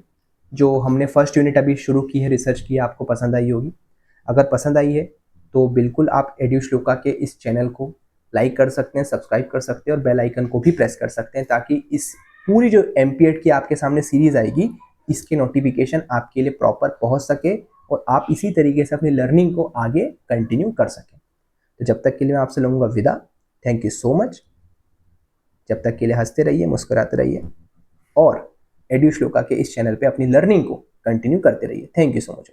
जो हमने फर्स्ट यूनिट अभी शुरू की है रिसर्च की, आपको पसंद आई होगी। अगर पसंद आई है तो बिल्कुल आप एड्यूश्लोका के इस चैनल को लाइक कर सकते हैं, सब्सक्राइब कर सकते हैं और बेल आइकन को भी प्रेस कर सकते हैं, ताकि इस पूरी जो एमपीएड की आपके सामने सीरीज आएगी इसके नोटिफिकेशन आपके लिए प्रॉपर पहुंच सके और आप इसी तरीके से अपनी लर्निंग को आगे कंटिन्यू कर सकें। तो जब तक के लिए मैं आपसे लूँगा विदा। Thank you so much. जब तक के लिए हंसते रहिए, मुस्कुराते रहिए और एड्यूश्लोका के इस चैनल पे अपनी लर्निंग को कंटिन्यू करते रहिए। Thank you so much.